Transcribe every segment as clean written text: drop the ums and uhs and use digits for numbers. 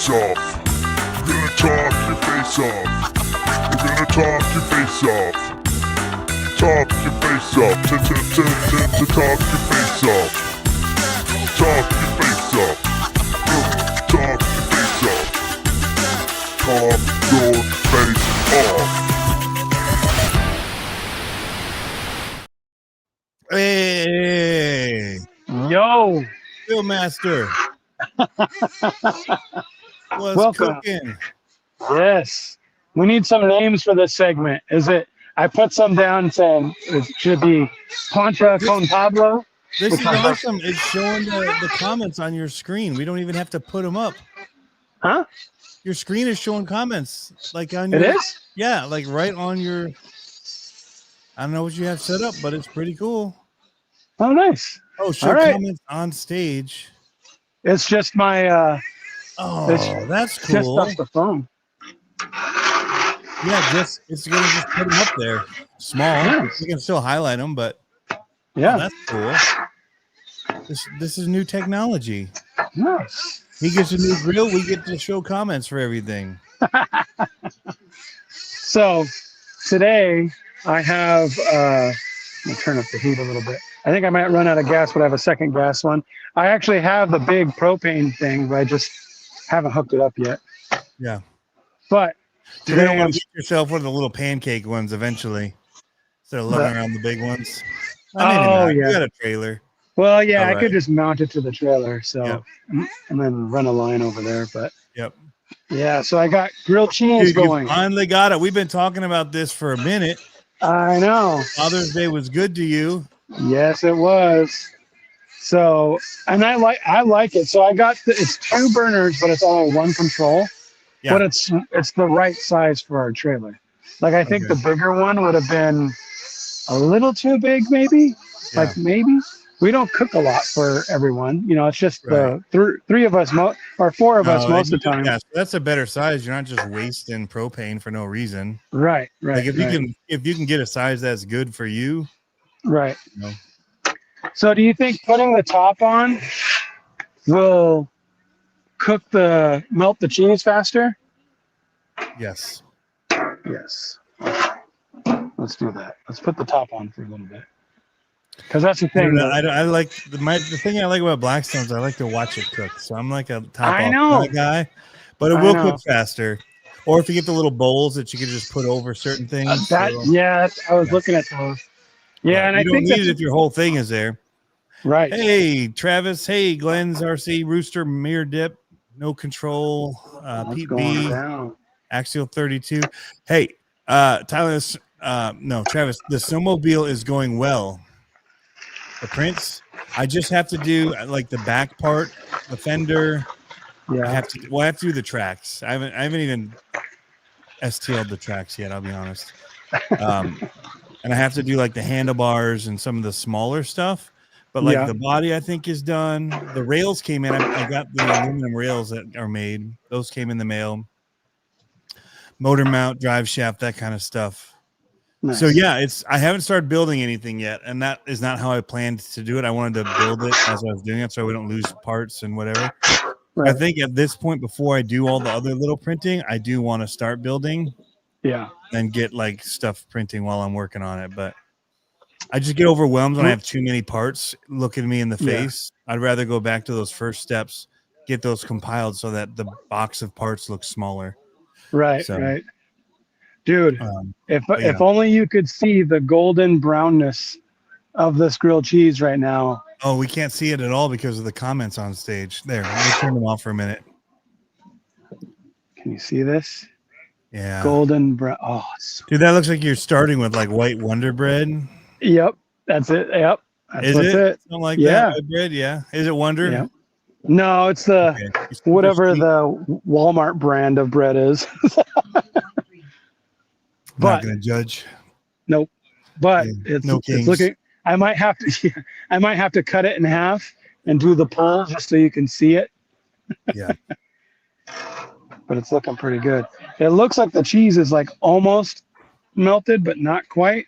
face off. We're gonna talk your face off. We're gonna talk your face off. Talk your face off. Talk your face off. Talk your face off. Talk your face off. Talk your face off. Hey, Yo, Bill Master. What's welcome. cooking? Yes, we need some names for this segment. I put some down saying it should be Plancha Con Pablo. This is awesome. It's showing the comments on your screen. We don't even have to put them up. Huh? Your screen is showing comments like on It your. is? Yeah, like right on your. I don't know what you have set up, but it's pretty cool. Oh, nice. Oh, show All right. comments on stage. It's just my. That's Just cool. off the phone. Yeah, it's gonna just put them up there. Small. Nice. You can still highlight them, but Yeah. that's cool. This is new technology. Nice. He gets a new grill. We get to show comments for everything. So today I have. Let me turn up the heat a little bit. I think I might run out of gas, but I have a second gas one. I actually have the big propane thing, but I just haven't hooked it up yet. Yeah. But You're going to today want to get yourself one of the little pancake ones eventually instead of looking around the big ones. Oh, yeah. You got a trailer. Well, yeah, All I right. could just mount it to the trailer, so Yep. and then run a line over there. But Yep. yeah, so I got grilled cheese Dude, you going. finally got it. We've been talking about this for a minute. I know. Father's Day was good to you. Yes, it was. So, and I like it. So I got it's 2 burners, but it's all one control. Yeah. But it's the right size for our trailer. Like I think Okay. the bigger one would have been a little too big, maybe. Yeah. Like maybe we don't cook a lot for everyone. You know, it's just Right. the three of us, or 4 of us most of the time. Yeah, so that's a better size. You're not just wasting propane for no reason. Right. Like if you can get a size that's good for you. Right. You know. So do you think putting the top on will melt the cheese faster? Yes. Yes. Let's do that. Let's put the top on for a little bit. Because that's the thing. I like the thing I like about Blackstone's. I like to watch it cook. So I'm like a top I off know. guy, but it will cook faster. Or if you get the little bowls that you can just put over certain things. I was looking at those. Yeah, and you I don't think need it if your whole thing is there. Right. Hey, Travis. Hey, Glenn's RC Rooster Mirror Dip. No Control. Pete B. Down. Axial 32. Hey, Tyler. Travis. The snowmobile is going well. The Prince. I just have to do like the back part, the fender. Yeah. I have to do the tracks. I haven't even STL'd the tracks yet. I'll be honest. And I have to do like the handlebars and some of the smaller stuff. But like the body, I think is done. The rails came in. I got the aluminum rails that are made. Those came in the mail. Motor mount, drive shaft, that kind of stuff. Nice. So yeah, I haven't started building anything yet, and that is not how I planned to do it. I wanted to build it as I was doing it, so we don't lose parts and whatever. Right. I think at this point, before I do all the other little printing, I do want to start building. Yeah. And get like stuff printing while I'm working on it, but I just get overwhelmed when I have too many parts looking me in the face. I'd rather go back to those first steps, get those compiled so that the box of parts looks smaller. Right. Right. Dude, if only you could see the golden brownness of this grilled cheese right now. Oh, we can't see it at all because of the comments on stage. There, let me turn them off for a minute. Can you see this? Yeah. Golden brown. Oh, dude, that looks like you're starting with like white Wonder Bread. Yep. That's it. Yep. That's Is it? Something like that. White bread. Yeah. Is it Wonder? Yeah. No, it's the whatever the Walmart brand of bread is. Not gonna judge. Nope. But it's looking. I might have to cut it in half and do the pull just so you can see it. Yeah. But it's looking pretty good. It looks like the cheese is like almost melted, but not quite.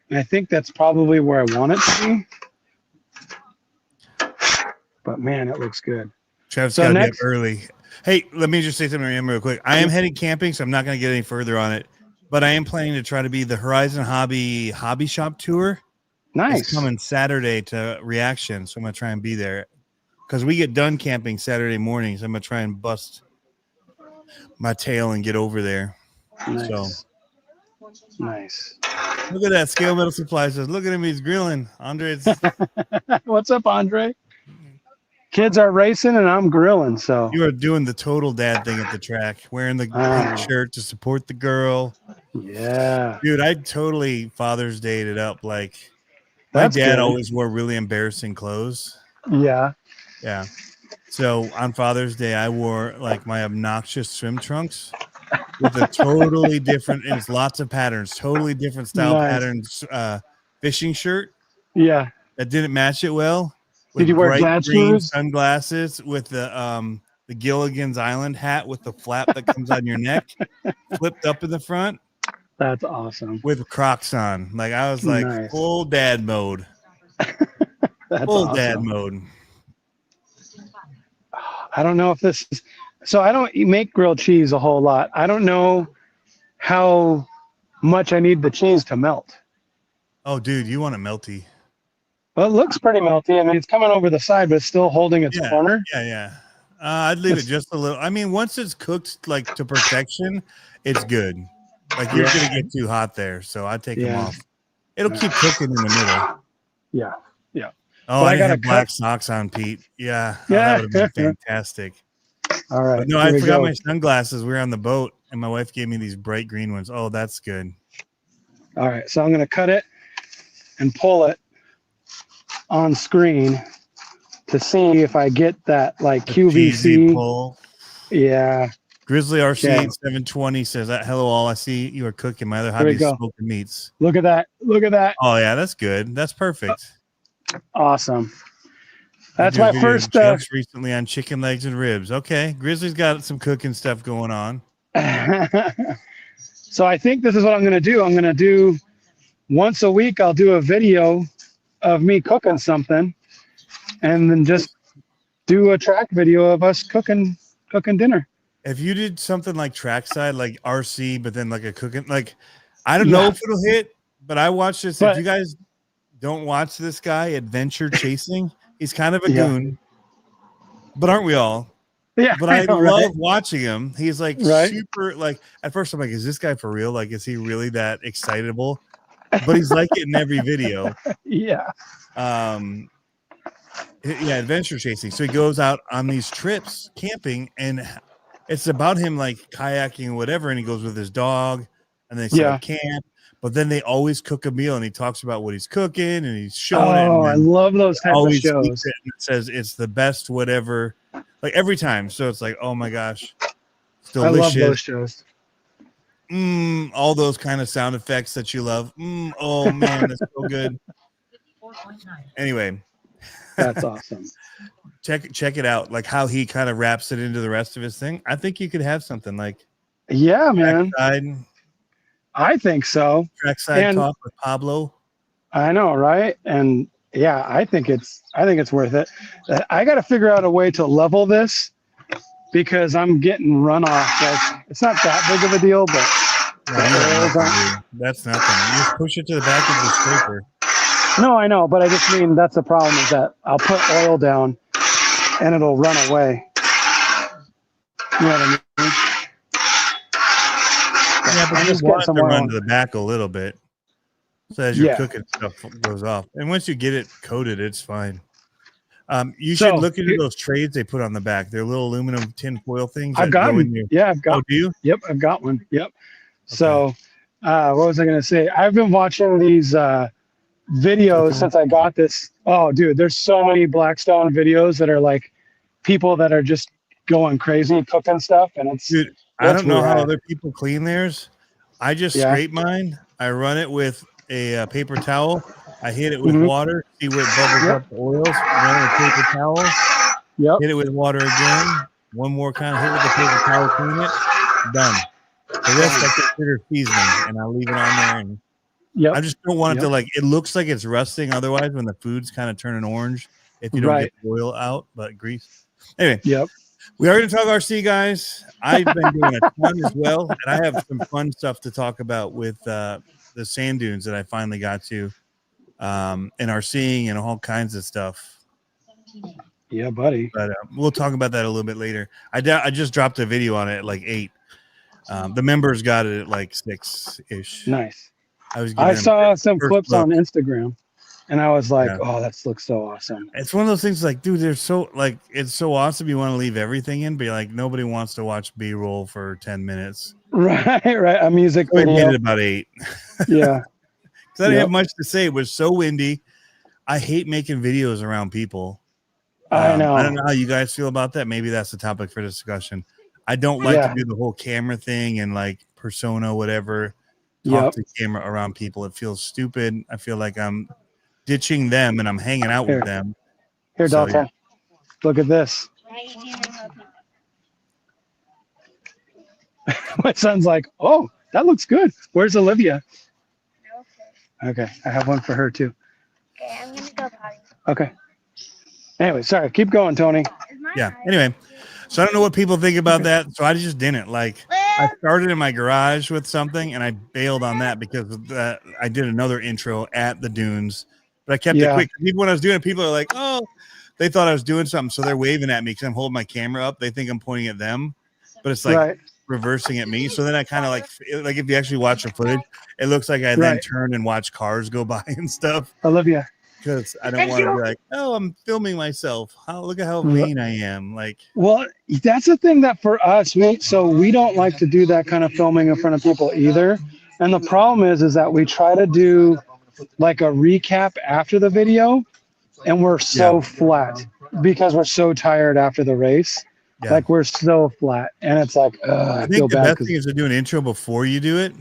And I think that's probably where I want it to be. But man, it looks good. Travis So got to be up next- early. Hey, let me just say something real quick. I am heading camping, so I'm not going to get any further on it. But I am planning to try to be the Horizon Hobby Shop tour. Nice. It's coming Saturday to Reaction, so I'm going to try and be there. Because we get done camping Saturday mornings. So I'm going to try and bust my tail and get over there. Nice. So Nice. look at that. Scale Metal Supply says, look at him. He's grilling. Andre's. What's up, Andre? Kids are racing and I'm grilling. So You are doing the total dad thing at the track, wearing the pink shirt to support the girl. Yeah. Dude, I totally Father's Dayed it up. Like, my That's dad good. always wore really embarrassing clothes. Yeah. Yeah. So on Father's Day, I wore like my obnoxious swim trunks with a totally different, and it's lots of patterns, totally different style patterns, fishing shirt. Yeah. That didn't match it well. Did you wear bright dad green shoes? sunglasses with the Gilligan's Island hat with the flap that comes on your neck, flipped up in the front. That's awesome. With Crocs on. Like, I was like, Nice. full dad mode. That's Full awesome. dad mode. I don't know if this is so. I don't make grilled cheese a whole lot. I don't know how much I need the cheese to melt. Oh, dude, you want it melty. Well, it looks pretty melty. I mean, it's coming over the side, but it's still holding its corner. Yeah. I'd leave it just a little. I mean, once it's cooked like to perfection, it's good. Like, you're gonna get too hot there, so I'd take them off. It'll keep cooking in the middle. Yeah. Oh, I got black socks on, Pete. Yeah. That would have been fantastic. All right. But no, I forgot my sunglasses. We were on the boat, and my wife gave me these bright green ones. Oh, that's good. All right, so I'm gonna cut it and pull it on screen to see if I get that like QVC pull. Yeah. Grizzly RC 720 says that hello all. I see you are cooking. My other hobby is smoking meats. Look at that. Look at that. Oh yeah, that's good. That's perfect. Awesome. That's my first chefs recently on chicken legs and ribs. Okay, Grizzly's got some cooking stuff going on. So I think this is what I'm going to do. I'm going to do once a week. I'll do a video of me cooking something, and then just do a track video of us cooking dinner. If you did something like trackside, like RC, but then like a cooking, like I don't know if it'll hit, but I watched this. If you guys don't watch this guy, Adventure Chasing, he's kind of a goon, but aren't we all? Yeah. But I love watching him. He's like super, like, at first I'm like, is this guy for real? Like, is he really that excitable? But he's like it in every video. Yeah. Adventure Chasing. So he goes out on these trips camping, and it's about him like kayaking or whatever, and he goes with his dog, and they set up camp. But then they always cook a meal, and he talks about what he's cooking, and he's showing it. Oh, I love those types of shows. It says it's the best whatever, like every time. So it's like, oh my gosh, it's delicious. I love those shows. All those kind of sound effects that you love. Oh man, that's so good. Anyway, that's awesome. Check it out, like how he kind of wraps it into the rest of his thing. I think you could have something like, man. I think so. Trackside talk with Pablo. I know, right? And yeah, I think it's worth it. I got to figure out a way to level this because I'm getting runoff. Like, it's not that big of a deal, but that's nothing. You just push it to the back of the scraper. No, I know, but I just mean that's the problem is that I'll put oil down and it'll run away. You know what I mean? Yeah, but just want it to run to the back a little bit. So as you're cooking, stuff goes off. And once you get it coated, it's fine. You should look into those trays they put on the back. They're little aluminum tin foil things. I've got one. Yeah, I've got. Oh, do you? Yep, I've got one. Yep. Okay. So, what was I going to say? I've been watching these videos since I got this. Oh, dude, there's so many Blackstone videos that are like people that are just going crazy cooking stuff, and it's. Dude, I don't know how other people clean theirs. I just scrape mine. I run it with a paper towel. I hit it with water. See where it bubbles up the oils. Run it with paper towel. Yep. Hit it with water again. One more kind of hit with the paper towel. Clean it. Done. The rest I consider seasoning, and I leave it on there. And I just don't want it to like. It looks like it's rusting. Otherwise, when the food's kind of turning orange, if you don't get the oil out, but grease. Anyway, Yep. we are going to talk RC, guys. I've been doing a ton as well, and I have some fun stuff to talk about with the sand dunes that I finally got to, and RCing and all kinds of stuff. Yeah, buddy. But we'll talk about that a little bit later. I just dropped a video on it at like 8. The members got it at like 6-ish. Nice. I saw some clips look. on Instagram, and I was like, Yeah. "Oh, that looks so awesome." It's one of those things like, dude, they're so like, it's so awesome. You want to leave everything in, but like nobody wants to watch B-roll for 10 minutes. Right, right. A music We made video. it about 8. Yeah. Because I didn't have much to say. It was so windy. I hate making videos around people. I know. I don't know how you guys feel about that. Maybe that's the topic for discussion. I don't like to do the whole camera thing and like persona, whatever, talk to camera around people. It feels stupid. I feel like I'm ditching them and I'm hanging out with them. Here, Dalton. Look at this. My son's like, "Oh, that looks good. Where's Olivia?" Okay, I have one for her too. Okay, I'm gonna go potty. Okay. Anyway, sorry. Keep going, Tony. Yeah. Anyway, so I don't know what people think about that. So I just didn't. Like, I started in my garage with something and I bailed on that because I did another intro at the dunes, but I kept it quick. Even when I was doing it, people are like, "Oh," they thought I was doing something, so they're waving at me because I'm holding my camera up. They think I'm pointing at them, but it's like reversing at me. So then I kind of like if you actually watch the footage, it looks like I then turn and watch cars go by and stuff. Olivia. Because I don't want to be like, "Oh, I'm filming myself. Look at how vain I am." Like, well, that's the thing that for us, we don't like to do that kind of filming in front of people either. And the problem is that we try to do like a recap after the video, and we're so flat because we're so tired after the race. Yeah. Like we're so flat, and it's like, I think the best thing is to do an intro before you do it.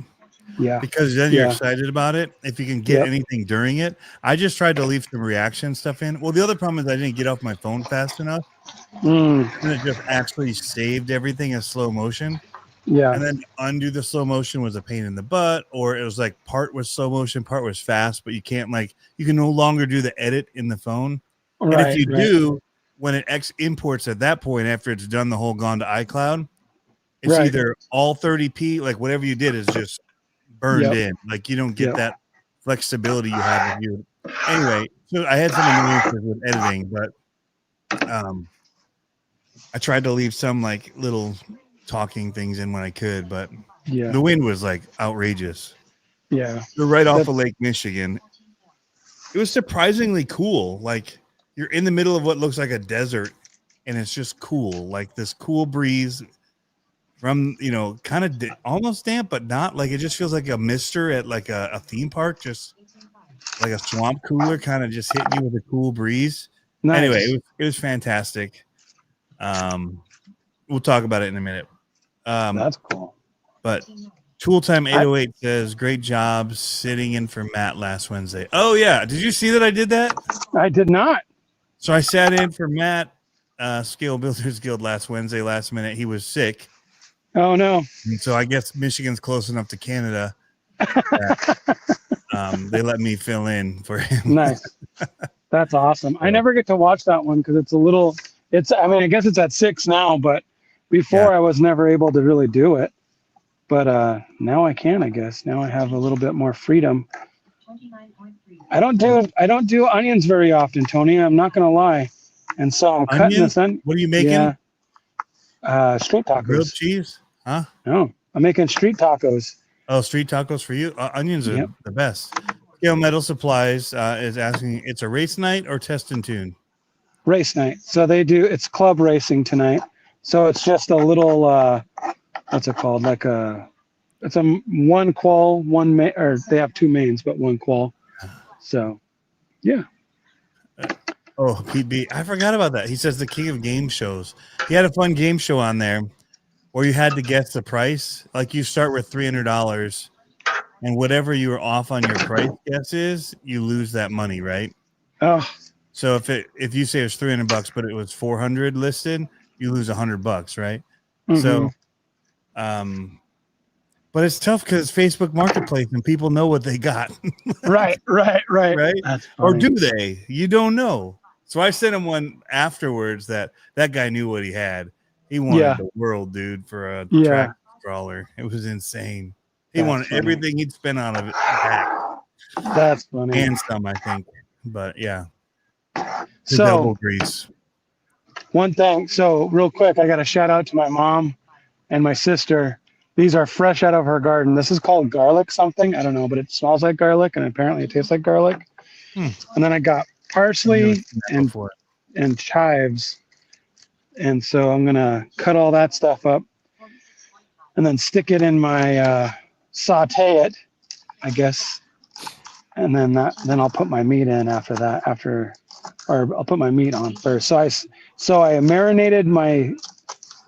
Yeah, because then you're excited about it. If you can get anything during it, I just tried to leave some reaction stuff in. Well, the other problem is I didn't get off my phone fast enough, and it just actually saved everything as slow motion. Yeah, and then undo the slow motion was a pain in the butt, or it was like part was slow motion, part was fast, but you can't you can no longer do the edit in the phone. Right, and if you do, when it imports at that point after it's done the whole gone to iCloud, it's either all 30p, like whatever you did is just burned in. Like you don't get that flexibility you have with you. Anyway, so I had some annoyances with editing, but I tried to leave some like little talking things in when I could, but the wind was like outrageous. Yeah. We're right off of Lake Michigan. It was surprisingly cool. Like you're in the middle of what looks like a desert and it's just cool. Like this cool breeze from, kind of almost damp, but not like it just feels like a mister at like a theme park, just like a swamp cooler kind of just hitting you with a cool breeze. Nice. Anyway, it was fantastic. We'll talk about it in a minute. That's cool. But Tool Time 808 says, "Great job sitting in for Matt last Wednesday." Oh yeah. Did you see that I did that? I did not. So I sat in for Matt, Scale Builders Guild last Wednesday, last minute. He was sick. Oh no! And so I guess Michigan's close enough to Canada that they let me fill in for him. Nice, that's awesome. I never get to watch that one because it's a little. I guess it's at 6 now, but before I was never able to really do it. But now I can. I guess now I have a little bit more freedom. I don't do onions very often, Tony. I'm not gonna lie, and so I'm cutting this in. What are you making? Street tacos. Grilled cheese? Huh? No, I'm making street tacos. Oh, street tacos for you? Onions are the best. Scale Metal Supplies is asking, it's a race night or test and tune? Race night. So it's club racing tonight. So it's just a little, what's it called? It's a one qual, one main, or they have 2 mains, but 1 qual. So, yeah. Oh, PB, I forgot about that. He says the king of game shows. He had a fun game show on there where you had to guess the price. Like you start with $300, and whatever you were off on your price guess is, you lose that money, right? Oh. So if you say it was $300, but it was 400 listed, you lose $100, right? Mm-hmm. So, but it's tough because Facebook Marketplace and people know what they got. Right. Right? Or do they? You don't know. So I sent him one afterwards that guy knew what he had. He wanted the world, dude, for a track crawler. It was insane. He wanted everything he'd spent out of it back. That's funny. And some, I think. But yeah. The So double grease. one thing. So real quick, I got a shout out to my mom and my sister. These are fresh out of her garden. This is called garlic something. I don't know, but it smells like garlic and apparently it tastes like garlic. And then I got parsley and chives. And so I'm going to cut all that stuff up and then stick it in my saute it, I guess. And then I'll put my meat in after that, or I'll put my meat on first. So I marinated my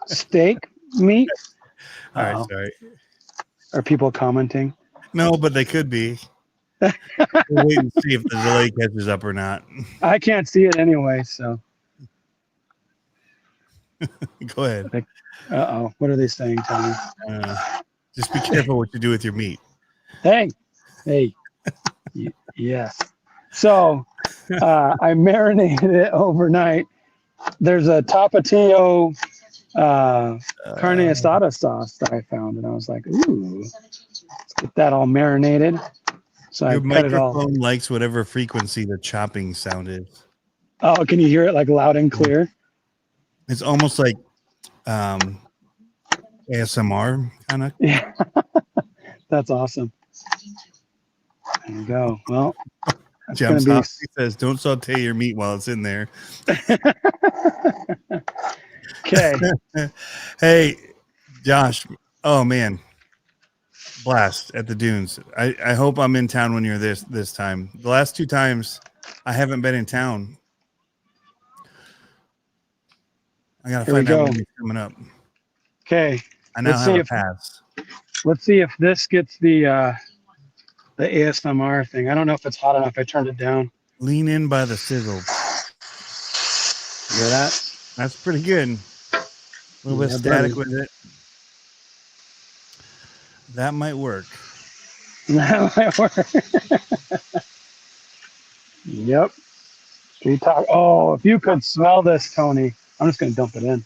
steak meat. All right, sorry. Are people commenting? No, but they could be. We'll wait and see if the delay catches up or not. I can't see it anyway, so. Go ahead. What are they saying, Tony? Just be careful what you do with your meat. Hey. Yes. So I marinated it overnight. There's a Tapatio carne asada sauce that I found, and I was like, ooh, let's get that all marinated. So your I cut it all. microphone likes whatever frequency the chopping sound is. Oh, can you hear it like loud and clear? It's almost like ASMR kind of. Yeah. That's awesome. There you go. Well, Jumps off. He says, "Don't saute your meat while it's in there." Okay. Hey, Josh. Oh man, blast at the dunes. I hope I'm in town when you're this time. The last 2 times I haven't been in town. I gotta find out when he's coming up. Okay. I now have a pass. Let's see if this gets the ASMR thing. I don't know if it's hot enough. I turned it down. Lean in by the sizzle. Hear that? That's pretty good. A little bit static with it. That might work. That might work. Yep. Oh, if you could smell this, Tony. I'm just going to dump it in.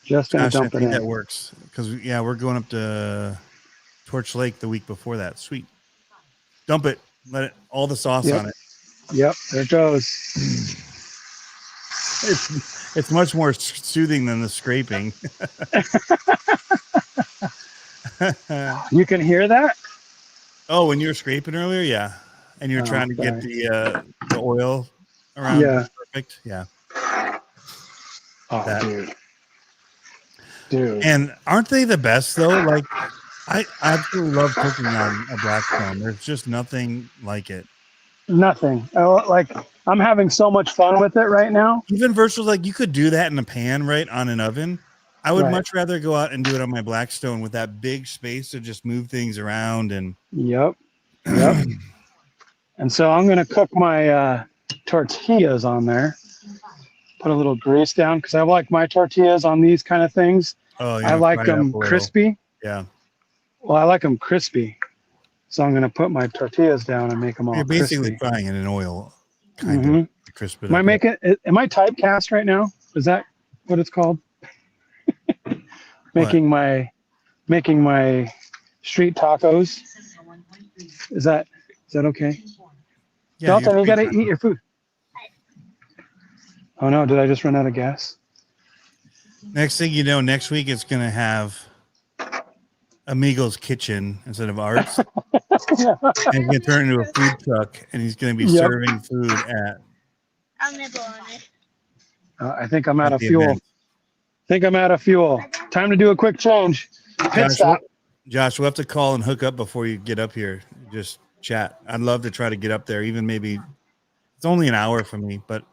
Just going to dump it in. That works. Because, we're going up to Torch Lake the week before that. Sweet. Dump it. Let it, all the sauce on it. Yep. There it goes. It's much more soothing than the scraping. You can hear that? Oh, when you were scraping earlier? Yeah. And you're trying to get the oil around. Yeah. Perfect. Yeah. Oh, dude. And aren't they the best though? Like, I absolutely love cooking on a black stone. There's just nothing like it. Nothing. Like, I'm having so much fun with it right now. Even versus like you could do that in a pan, right, on an oven. I would much rather go out and do it on my Blackstone with that big space to just move things around and. Yep. And so I'm gonna cook my tortillas on there. Put a little grease down because I like my tortillas on these kind of things. Oh, I like them crispy. Yeah. Well, I like them crispy. So I'm gonna put my tortillas down and make them all crispy. You're basically frying it in oil, kind of crisp it up. Am I typecast right now? Is that what it's called? making my street tacos. Is that okay? Yeah, Dalton, you gotta eat your food. Oh no, did I just run out of gas? Next thing you know, next week it's gonna have Amigo's Kitchen instead of Arts. And he's gonna turn into a food truck and he's gonna be serving food at. I'll nibble on it. I think I'm out of fuel. Time to do a quick change. Josh, we'll have to call and hook up before you get up here. Just chat. I'd love to try to get up there. Even maybe it's only an hour for me, but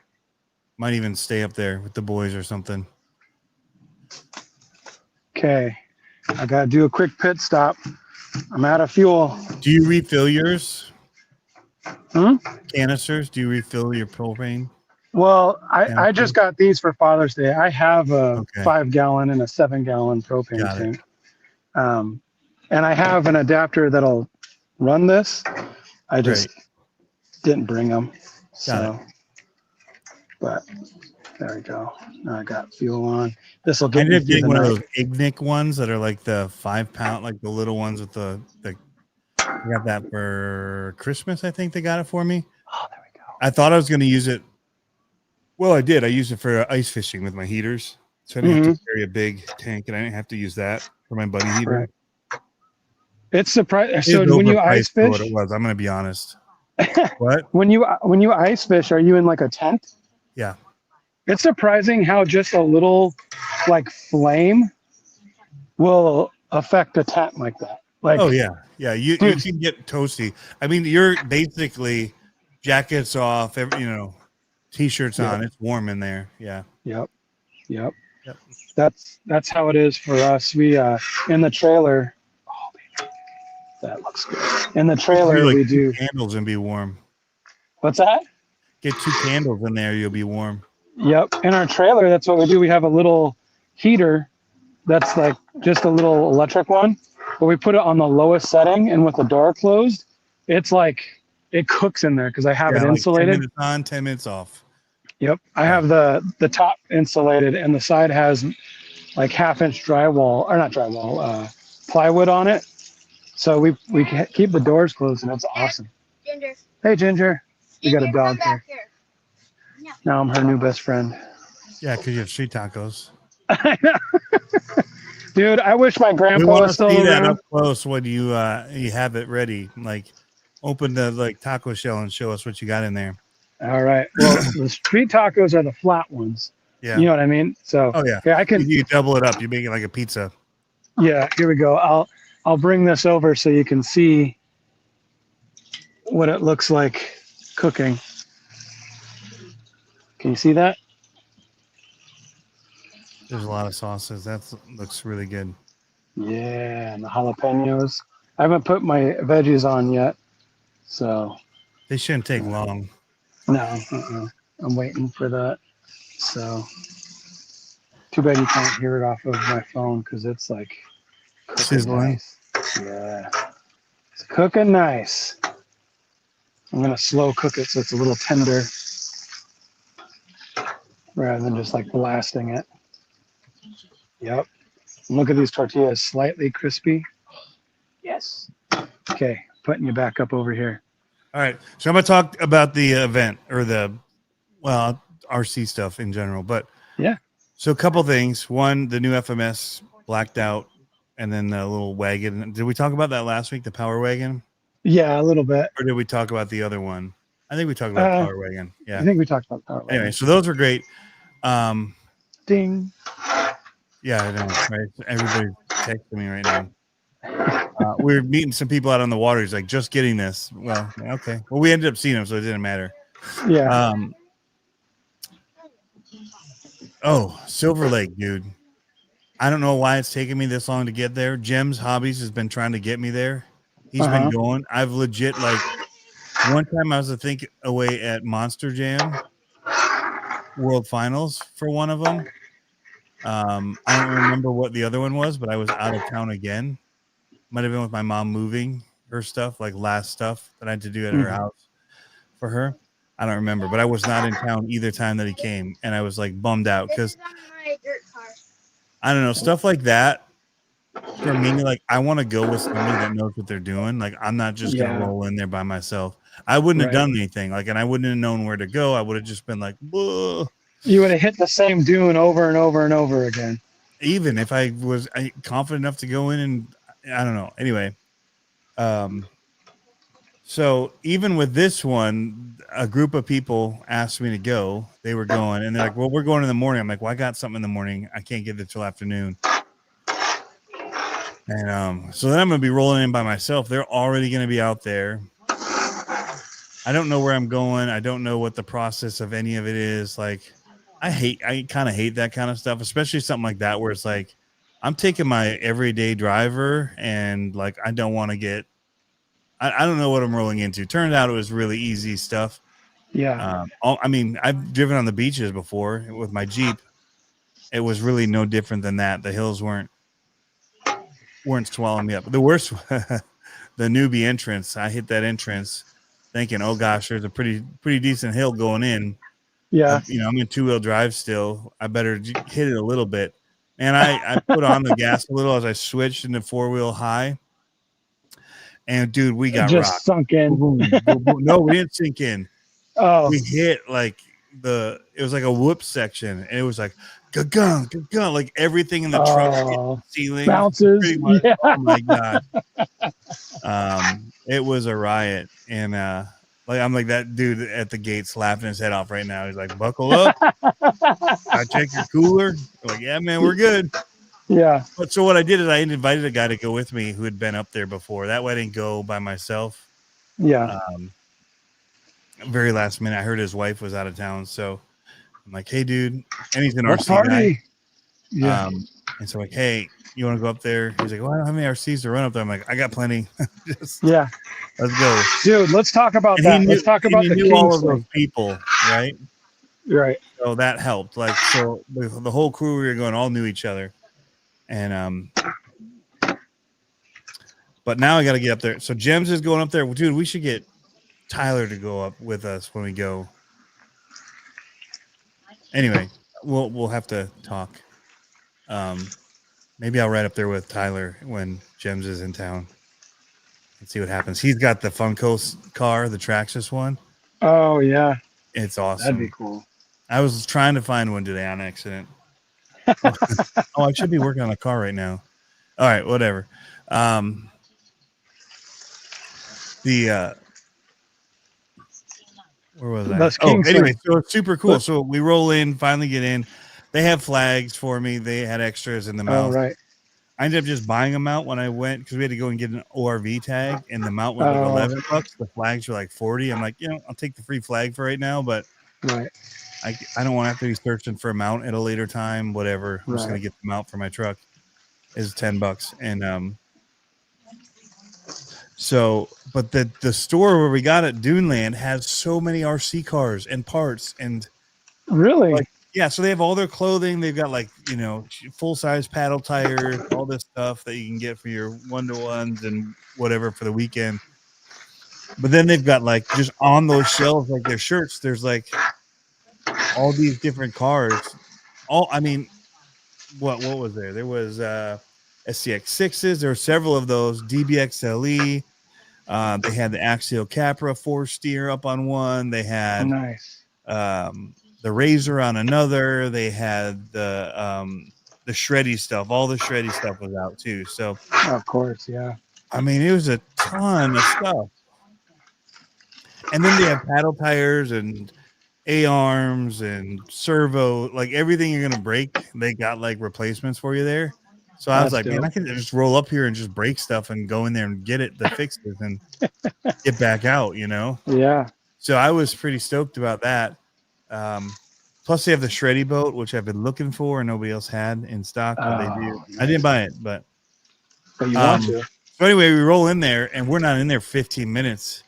might even stay up there with the boys or something. Okay. I got to do a quick pit stop. I'm out of fuel. Do you refill yours? Canisters? Do you refill your propane? Well, I just got these for Father's Day. I have a 5-gallon and a 7-gallon propane tank. And I have an adapter that'll run this. I just didn't bring them. So But there we go. Now I got fuel on. This will I get me ended up through getting the one of night. those Ignic ones that are like the 5 pound, like the little ones with the I got that for Christmas. I think they got it for me. Oh, there we go. I thought I was going to use it. Well, I did. I used it for ice fishing with my heaters. So I didn't have to carry a big tank, and I didn't have to use that for my buddy heater. Right. It's surprising. It So was when you ice overpriced for what fish, it was. I'm going to be honest. What? when you ice fish, are you in like a tent? Yeah. It's surprising how just a little like flame will affect a tent like that. Like, Oh yeah, yeah. You dude. can get toasty. I mean, you're basically jackets off, t-shirts on. It's warm in there. Yeah. Yep. Yep. That's how it is for us. We in the trailer. Oh, baby, that looks good. In the trailer, like we 2 do. candles and be warm. What's that? Get 2 candles in there, you'll be warm. Yep. In our trailer, that's what we do. We have a little heater that's like just a little electric one, but we put it on the lowest setting, and with the door closed, it's like it cooks in there because I have it like insulated. 10 minutes on, 10 minutes off. Yep. I have the top insulated, and the side has like 1/2 inch drywall, or not drywall, plywood on it. So we keep the doors closed, and it's awesome. Ginger. Hey, Ginger. We got a Ginger, dog come here. back here. No. Now I'm her new best friend. Yeah, because you have street tacos. I know. Dude, I wish my We grandpa want to was still see that around. up close when you have it ready. Like, open the taco shell and show us what you got in there. All right. Well, the street tacos are the flat ones. Yeah. You know what I mean? So Oh yeah. here I can. You double it up. You make it like a pizza. Yeah. Here we go. I'll bring this over so you can see what it looks like cooking. Can you see that? There's a lot of sauces. That looks really good. Yeah, and the jalapenos. I haven't put my veggies on yet, so They shouldn't take long. no. I'm waiting for that. So too bad you can't hear it off of my phone because it's like cooking Sizzling. nice. Yeah, it's cooking nice. I'm gonna slow cook it so it's a little tender, rather than just like blasting it. Yep. And look at these tortillas, slightly crispy. Yes. Okay, putting you back up over here. All right. So I'm going to talk about the event or RC stuff in general. But yeah. So a couple things. One, the new FMS blacked out, and then the little wagon. Did we talk about that last week, the Power Wagon? Yeah, a little bit. Or did we talk about the other one? I think we talked about Power Wagon. Yeah. I think we talked about Power Wagon. Anyway, so those were great. Ding. Yeah, I know. Right? Everybody's texting me right now. We're meeting some people out on the water. He's like, just getting this. Well, okay. Well, we ended up seeing them, so it didn't matter. Yeah. Oh, Silver Lake, dude. I don't know why it's taking me this long to get there. Jim's Hobbies has been trying to get me there. He's been going. I've legit, like, one time I was, I think, away at Monster Jam World Finals for one of them. I don't remember what the other one was, but I was out of town again. Might have been with my mom moving her stuff, like last stuff that I had to do at her house for her. I don't remember, but I was not in town either time that he came, and I was like bummed out because I don't know, stuff like that for me. Like, I want to go with somebody that knows what they're doing. Like, I'm not just gonna roll in there by myself. I wouldn't have done anything. Like, and I wouldn't have known where to go. I would have just been like, whoa. You would have hit the same dune over and over and over again. Even if I was confident enough to go in, and I don't know. Anyway, so even with this one, a group of people asked me to go. They were going, and they're like, well, we're going in the morning. I'm like, well, I got something in the morning. I can't get there till afternoon. And so then I'm going to be rolling in by myself. They're already going to be out there. I don't know where I'm going. I don't know what the process of any of it is. Like, I kind of hate that kind of stuff, especially something like that where it's like, I'm taking my everyday driver and like, I don't want to get, I don't know what I'm rolling into. Turned out it was really easy stuff. Yeah. I mean, I've driven on the beaches before with my Jeep. It was really no different than that. The hills weren't swallowing me up. The worst, the newbie entrance. I hit that entrance thinking, oh gosh, there's a pretty decent hill going in. Yeah. I'm in 2-wheel drive still. I better hit it a little bit. And I put on the gas a little as I switched into 4-wheel high. And dude, we got Just rocked. sunk in. Boom, boom, boom. No, we didn't sink in. Oh, We hit like it was like a whoop section, and it was like gung, like everything in the truck hit the ceiling. bounces. Pretty much. Yeah. Oh my god. It was a riot, and like I'm like that dude at the gate slapping his head off right now. He's like, "Buckle up, I check your cooler." We're like, yeah, man, we're good. Yeah. But so what I did is I invited a guy to go with me who had been up there before. That way I didn't go by myself. Yeah. Very last minute, I heard his wife was out of town, so I'm like, "Hey, dude," and he's an Let's RC guy. party. Yeah. And so like, "Hey, you want to go up there?" He's like, "Well, I don't have any RCs to run up there." I'm like, "I got plenty. Just Yeah. let's go." Dude, let's talk about that. Let's talk about he the knew all Kings of those thing. people, right? Right. So that helped. Like, so the whole crew we were going all knew each other, and but now I got to get up there. So Gems is going up there, dude. We should get Tyler to go up with us when we go. Anyway, we'll have to talk. Maybe I'll ride up there with Tyler when Gems is in town and see what happens. He's got the Funko car, the Traxxas one. Oh yeah. It's awesome. That'd be cool. I was trying to find one today on accident. Oh, I should be working on a car right now. All right, whatever. Where was I? Anyway, so it's super cool. So we roll in, finally get in. They have flags for me. They had extras in the mount. Oh, right. I ended up just buying a mount when I went because we had to go and get an ORV tag, and the mount was like $11. The flags were like $40. I'm like, I'll take the free flag for right now, but right. I don't want to have to be searching for a mount at a later time. Whatever. I'm just gonna get the mount for my truck. Is $10, and so, but the store where we got it, Duneland, has so many RC cars and parts and really, yeah. So they have all their clothing. They've got full size paddle tires, all this stuff that you can get for your 1-to-1s and whatever for the weekend. But then they've got just on those shelves, like their shirts. There's all these different cars. What was there? There was SCX6s. There were several of those. DBXLE. They had the Axial Capra 4-steer up on one. They had the Razor on another. They had the shreddy stuff. All the shreddy stuff was out too. So of course, yeah. I mean, it was a ton of stuff. And then they have paddle tires and A-arms and servo, everything you're gonna break. They got replacements for you there. So I was like, man, I can just roll up here and just break stuff and go in there and get the fixes and get back out, Yeah. So I was pretty stoked about that. Plus they have the shreddy boat, which I've been looking for and nobody else had in stock, but they do. I didn't buy it, but you want to. So anyway, we roll in there and we're not in there 15 minutes.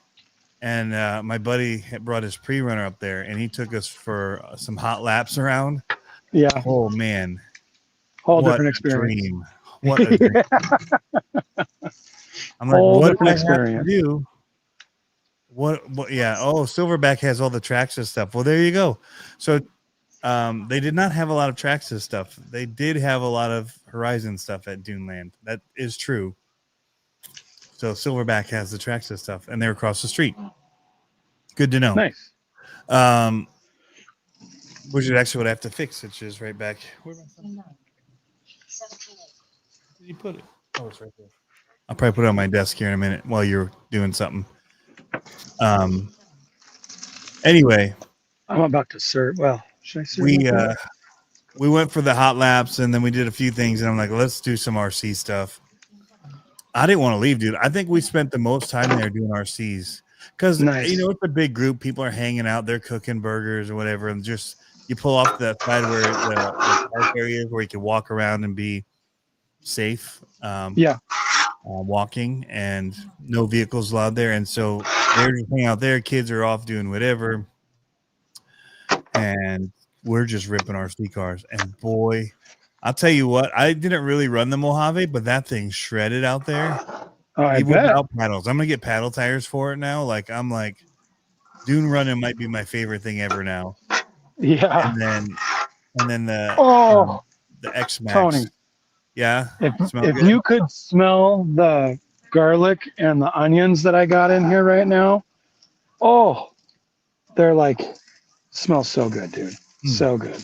And my buddy had brought his pre-runner up there and he took us for some hot laps around. Yeah. Oh man. Whole different experience. Dream. What a dream. I'm like, what do I have to do? What? Yeah. Oh, Silverback has all the Traxxas stuff. Well, there you go. So they did not have a lot of Traxxas stuff. They did have a lot of Horizon stuff at Duneland. That is true. So Silverback has the Traxxas stuff, and they're across the street. Good to know. Nice. Which is actually what I have to fix, which is right back. Where did you put it? Oh, it's right there. I'll probably put it on my desk here in a minute while you're doing something. Anyway, I'm about to serve. Well, should I serve? We went for the hot laps and then we did a few things and I'm like, let's do some RC stuff. I didn't want to leave, dude. I think we spent the most time there doing RCs because it's a big group. People are hanging out, they're cooking burgers or whatever, and just you pull off the side where the park area is where you can walk around and be safe. Walking and no vehicles allowed there, and so they're just hanging out there. Kids are off doing whatever, and we're just ripping RC cars. And boy, I'll tell you what, I didn't really run the Mojave, but that thing shredded out there. I even bet. without paddles. I'm gonna get paddle tires for it now. I'm like, dune running might be my favorite thing ever now. Yeah. and then Oh, the X Max. Tony, Yeah, smell if good. you could smell the garlic and the onions that I got in here right now, oh, they're like smell so good, dude. So good.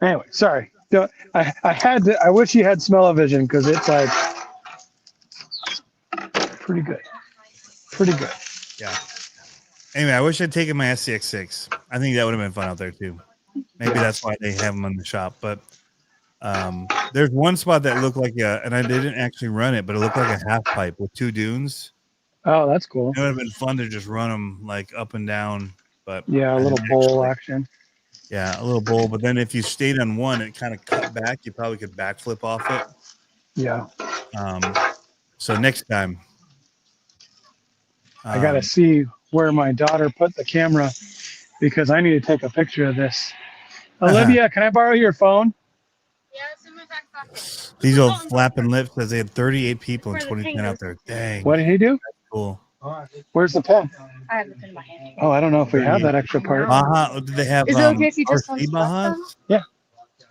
Anyway, sorry. I had to. I wish you had smell-o-vision because it's like pretty good. Pretty good. Yeah. Anyway, I wish I'd taken my SCX6. I think that would have been fun out there too. Maybe that's why they have them in the shop. But there's one spot that looked like and I didn't actually run it, but it looked like a half pipe with 2 dunes. Oh, that's cool. It would have been fun to just run them like up and down. But Yeah, a I little didn't bowl action. Yeah, a little bowl. But then if you stayed on one, it kind of cut back. You probably could backflip off it. Yeah. So next time. I got to see where my daughter put the camera because I need to take a picture of this. Olivia, can I borrow your phone? Yeah, it's in my back pocket. These old flapping lips says they had 38 people in 2010 out there. Dang. What did he do? Cool. Where's the pen? I have it in my hand. Oh, I don't know if we have that extra part. Baja, did they have Is it okay if you just RC unstrap them? Bahas? Yeah.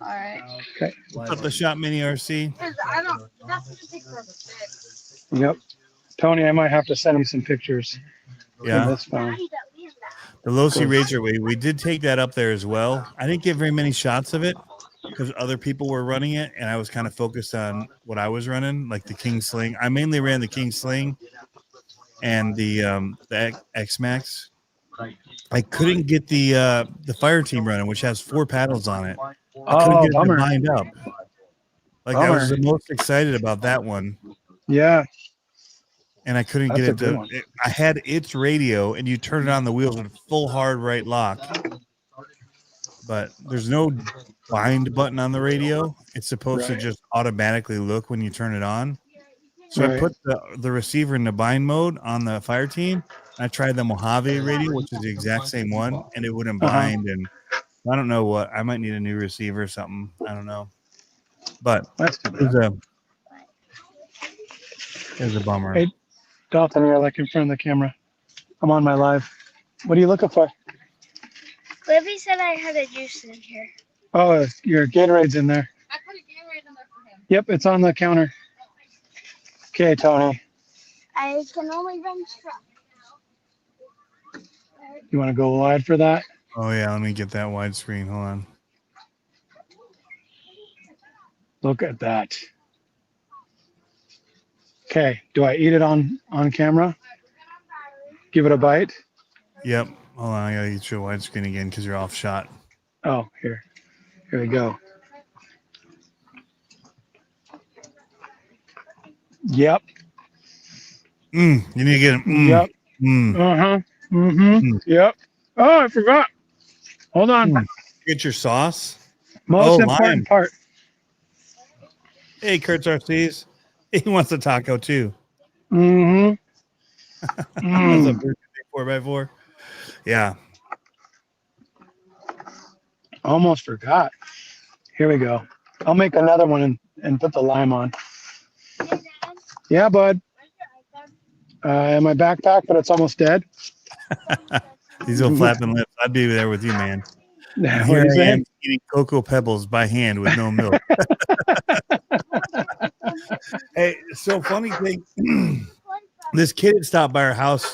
All right. Okay. What's up, the Shop Mini RC? Because I don't. That's gonna take forever. Yep. Tony, I might have to send him some pictures. Yeah. This phone. The Low C Racer, we did take that up there as well. I didn't get very many shots of it because other people were running it, and I was kind of focused on what I was running, like the King Sling. I mainly ran the King Sling and the X Max. I couldn't get the Fire Team running, which has 4 paddles on it. I couldn't get it to bind up. Like I was the most excited about that one. Yeah. And I couldn't get it to. I had its radio, and you turn it on the wheels with full hard right lock. But there's no bind button on the radio. It's supposed to just automatically look when you turn it on. So I put the receiver in the bind mode on the Fire Team. I tried the Mojave radio, which is the exact same one, and it wouldn't bind. And I don't know what. I might need a new receiver or something. I don't know. But it was a bummer. Hey, Dalton, you're like in front of the camera. I'm on my live. What are you looking for? Libby said I had a juice in here. Oh, your Gatorade's in there. I put a Gatorade in there for him. Yep, it's on the counter. Okay, Tony. I can only run truck. You want to go wide for that? Oh, yeah. Let me get that widescreen. Hold on. Look at that. Okay. Do I eat it on camera? Give it a bite? Yep. Hold on. I got to get you a widescreen again because you're off shot. Oh, here. Here we go. Yep. You need to get him. Yep. Uh-huh. Yep. Oh, I forgot. Hold on. Get your sauce. Most important part. Hey, Kurt's RCs. He wants a taco too. Mm-hmm. That's a birthday 4x4. Yeah. Almost forgot. Here we go. I'll make another one and put the lime on. Yeah, bud. In my backpack, but it's almost dead. These little flapping lips. I'd be there with you, man. What Here are you I saying? am eating Cocoa Pebbles by hand with no milk. Hey, so funny thing. This kid had stopped by our house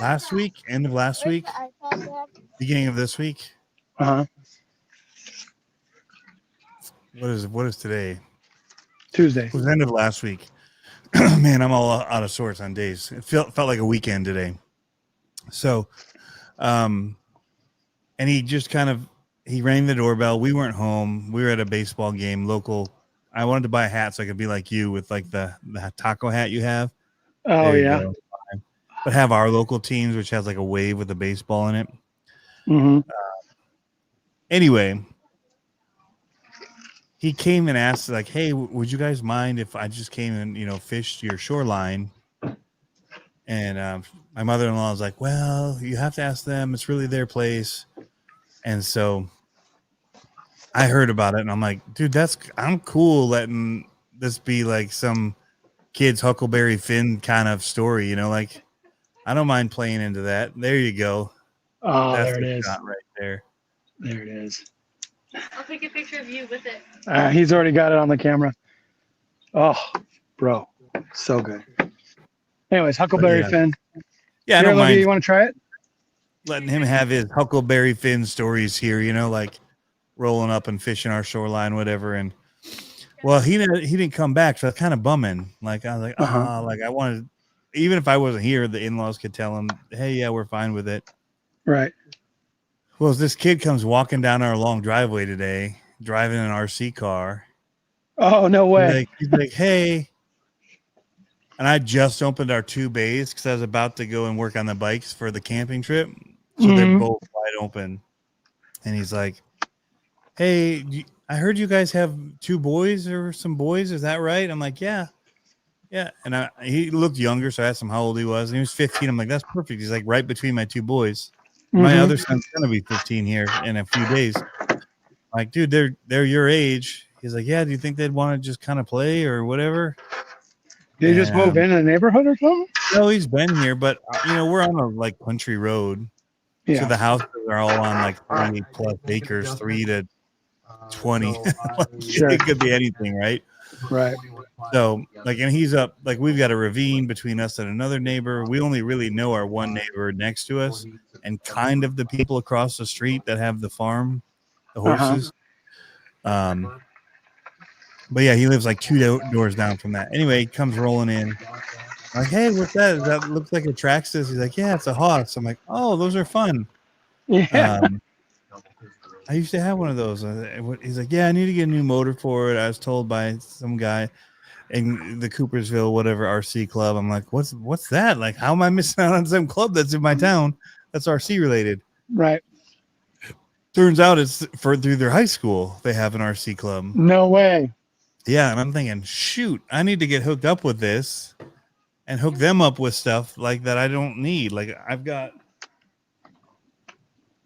last week, end of last week, beginning of this week. Uh-huh. What is today? Tuesday. It was the end of last week. Man, I'm all out of sorts on days. It felt like a weekend today. So, and he just he rang the doorbell. We weren't home. We were at a baseball game, local. I wanted to buy a hat so I could be like you with like the taco hat you have. Oh, yeah. Go. But have our local teams, which has like a wave with a baseball in it. Mm-hmm. Anyway, he came and asked like, "Hey, would you guys mind if I just came and fished your shoreline?" And my mother-in-law was like, "Well, you have to ask them. It's really their place." And so I heard about it, and I'm like, "Dude, I'm cool letting this be like some kid's Huckleberry Finn kind of story, like I don't mind playing into that." There you go. Oh, That's there it the is. shot right there. There it is. I'll take a picture of you with it. He's already got it on the camera. Oh, bro, so good. Anyways, Huckleberry yeah. Finn. Yeah, I Here, don't Olivia, mind you want to try it? letting him have his Huckleberry Finn stories here, you know, like rolling up and fishing our shoreline, whatever. And well, he didn't come back, so I was kind of bumming. Like I was like, like I wanted, even if I wasn't here, the in-laws could tell him, hey, yeah, we're fine with it. Right. Well, this kid comes walking down our long driveway today, driving an RC car. Oh, no way. He's like, hey. And I just opened our 2 bays because I was about to go and work on the bikes for the camping trip. So they're both wide open. And he's like, hey, I heard you guys have 2 boys or some boys. Is that right? I'm like, yeah. Yeah. And he looked younger, so I asked him how old he was. And he was 15. I'm like, that's perfect. He's like right between my 2 boys. My other son's going to be 15 here in a few days. I'm like, dude, they're your age. He's like, yeah, do you think they'd want to just kind of play or whatever? Did he just move in the neighborhood or something? No, he's been here, but you know, we're on a like country road. Yeah. So the houses are all on like 30 plus acres, 3 to 20. Sure. It could be anything, right? Right. So like, and he's up, like we've got a ravine between us and another neighbor. We only really know our one neighbor next to us and kind of the people across the street that have the farm, the horses. But yeah, he lives like 2 doors down from that. Anyway, he comes rolling in. I'm like, hey, what's that? That looks like a Traxxas. He's like, yeah, it's a Haas. I'm like, oh, those are fun. Yeah. I used to have one of those. He's like, yeah, I need to get a new motor for it. I was told by some guy in the Coopersville, whatever RC club. I'm like, what's that? Like, how am I missing out on some club that's in my town that's RC related? Right. Turns out it's through their high school. They have an RC club. No way. Yeah, and I'm thinking, shoot, I need to get hooked up with this and hook them up with stuff like that I don't need. Like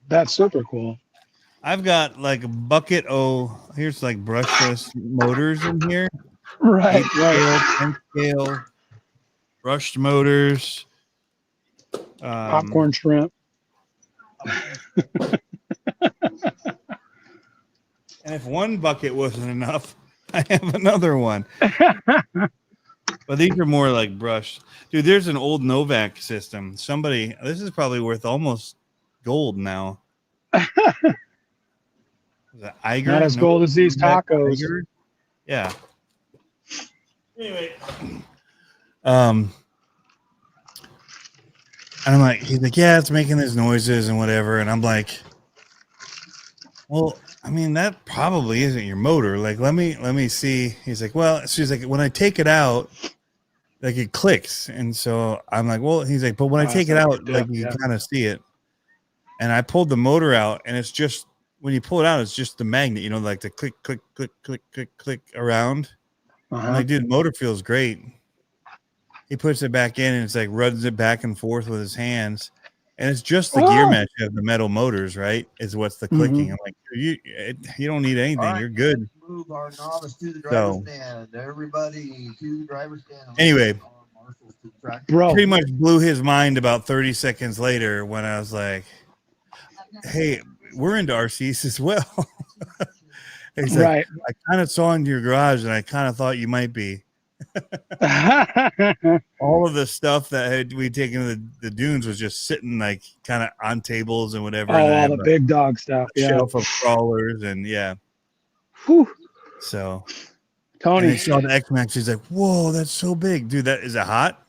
That's super cool. I've got like a bucket. Here's like brushless motors in here. Right. 10 scale, brushed motors. Popcorn shrimp. And if one bucket wasn't enough, I have another one. But these are more like brushed. Dude, there's an old Novak system. This is probably worth almost gold now. Is that Iger? Not as gold as these tacos. Iger? Yeah. Anyway. And I'm like, he's like, yeah, it's making these noises and whatever. And I'm like, well, I mean, that probably isn't your motor. Like, let me see. He's like, well, she's like, when I take it out, like it clicks. And so I'm like, well, he's like, but when I take it out, like you kind of see it. And I pulled the motor out, and it's just, when you pull it out, it's just the magnet, you know, like the click, click, click, click, click, click around. I'm like, dude, the motor feels great. He puts it back in, and it's like runs it back and forth with his hands. And it's just the gear mesh of the metal motors, right? Is what's the clicking. I'm like, you don't need anything. Right, you're good. Move our novice to the driver's stand. Everybody to the driver's stand. Anyway, bro, pretty much blew his mind about 30 seconds later when I was like, hey, we're into RCs as well. He's like, I kind of saw into your garage, and I kind of thought you might be. All of the stuff that we'd taken to the dunes was just sitting like kind of on tables and whatever. Oh, all the big dog stuff. Yeah. Shelf of crawlers and Whew. So Tony, he saw the X-Max. He's like, whoa, that's so big. Dude, is it hot?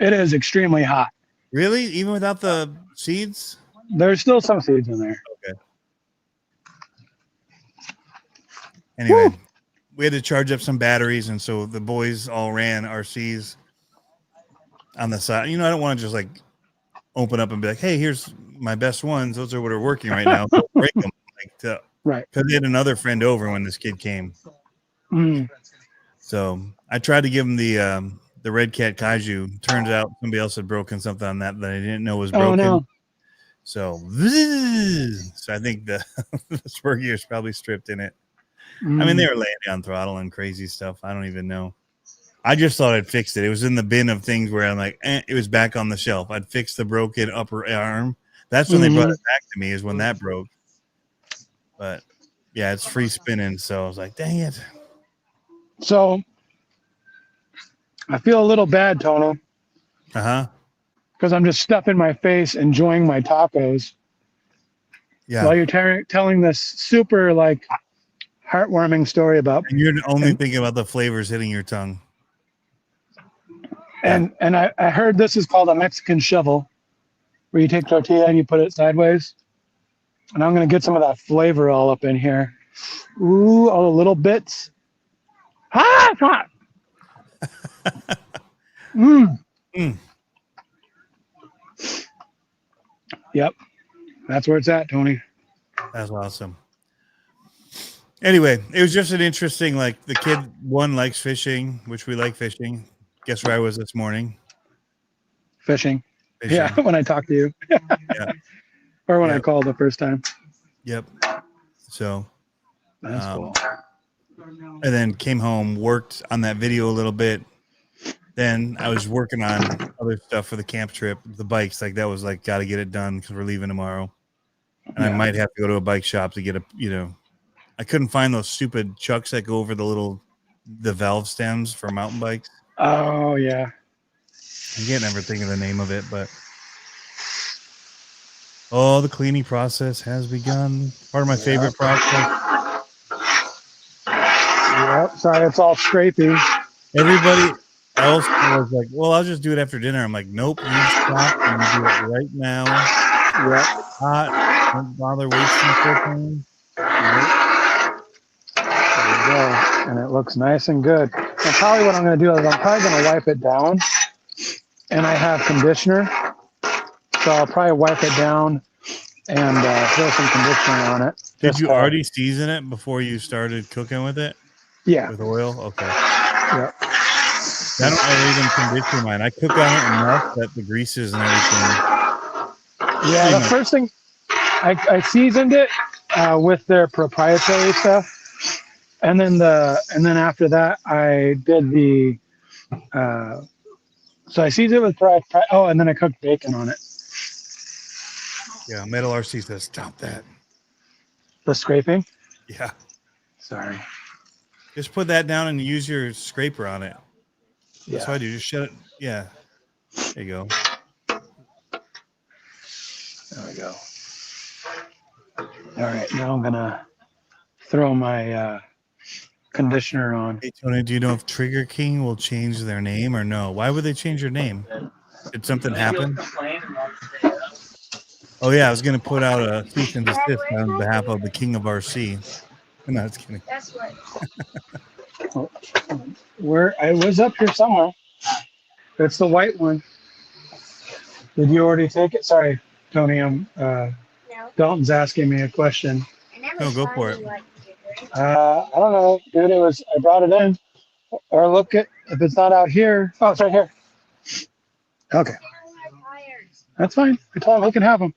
It is extremely hot. Really? Even without the seeds? There's still some seeds in there. Okay. Anyway. Woo! We had to charge up some batteries, and so the boys all ran RCs on the side. You know, I don't want to just like open up and be like, hey, here's my best ones. Those are what are working right now. So break them. Right. Because they had another friend over when this kid came. So I tried to give him the Red Cat Kaiju. Turns out somebody else had broken something on that I didn't know was broken. Oh, no. So I think the spur gear is probably stripped in it. I mean, they were laying down throttle and crazy stuff. I don't even know. I just thought I'd fixed it. It was in the bin of things where I'm like, it was back on the shelf. I'd fixed the broken upper arm. That's when they brought it back to me, is when that broke. But yeah, it's free spinning. So I was like, dang it. So I feel a little bad, Tono, Uh-huh. because I'm just stuffing my face, enjoying my tacos Yeah. while you're telling this super like heartwarming story about. And you're only thinking about the flavors hitting your tongue. And I heard this is called a Mexican shovel, where you take tortilla and you put it sideways. And I'm gonna get some of that flavor all up in here. Ooh, all the little bits. Ah, it's hot. Mm. Yep, that's where it's at, Tony. That's awesome. Anyway, it was just an interesting, like the kid one likes fishing, which we like fishing. Guess where I was this morning? Fishing. Yeah, when I talked to you. Yeah. Or when I called the first time. Yep. So that's cool. And then came home, worked on that video a little bit. Then I was working on other stuff for the camp trip, the bikes. Like that was like, got to get it done because we're leaving tomorrow. And I might have to go to a bike shop to get I couldn't find those stupid chucks that go over the valve stems for mountain bikes. Oh yeah. I can't ever think of the name of it, but the cleaning process has begun. Part of my favorite process. Yep. Sorry, it's all scrapey. Everybody else was like, well, I'll just do it after dinner. I'm like, nope, you stop and you do it right now. Yep. Hot. Don't bother wasting propane. There you go. And it looks nice and good. And probably what I'm going to do is I'm probably going to wipe it down. And I have conditioner. So I'll probably wipe it down and throw some conditioner on it. Did you already season it before you started cooking with it? Yeah. With oil? Okay. Yeah. I don't ever even condition mine. I cook on it enough that the greases and everything. Yeah, the first thing I seasoned it with their proprietary stuff, and then after that I did the so I seasoned it with and then I cooked bacon on it. Yeah, Metal RC says stop that. The scraping? Yeah. Sorry. Just put that down and use your scraper on it. That's Yeah. what I do. Just shut it. Yeah. There you go. There we go. All right, now I'm gonna throw my conditioner on. Hey, Tony, do you know if Trigger King will change their name or no? Why would they change their name? Did something happen? Oh yeah, I was gonna put out a cease and desist on behalf of the King of RC. No, it's kidding. That's what. Where I was up here somewhere. It's the white one. Did you already take it? Sorry, Tony. No. Dalton's asking me a question. I never No, go saw for you it. like giggling. I don't know, dude. I brought it in. Or look at if it's not out here. Oh, it's right here. Okay, that's fine. I told him he can have them.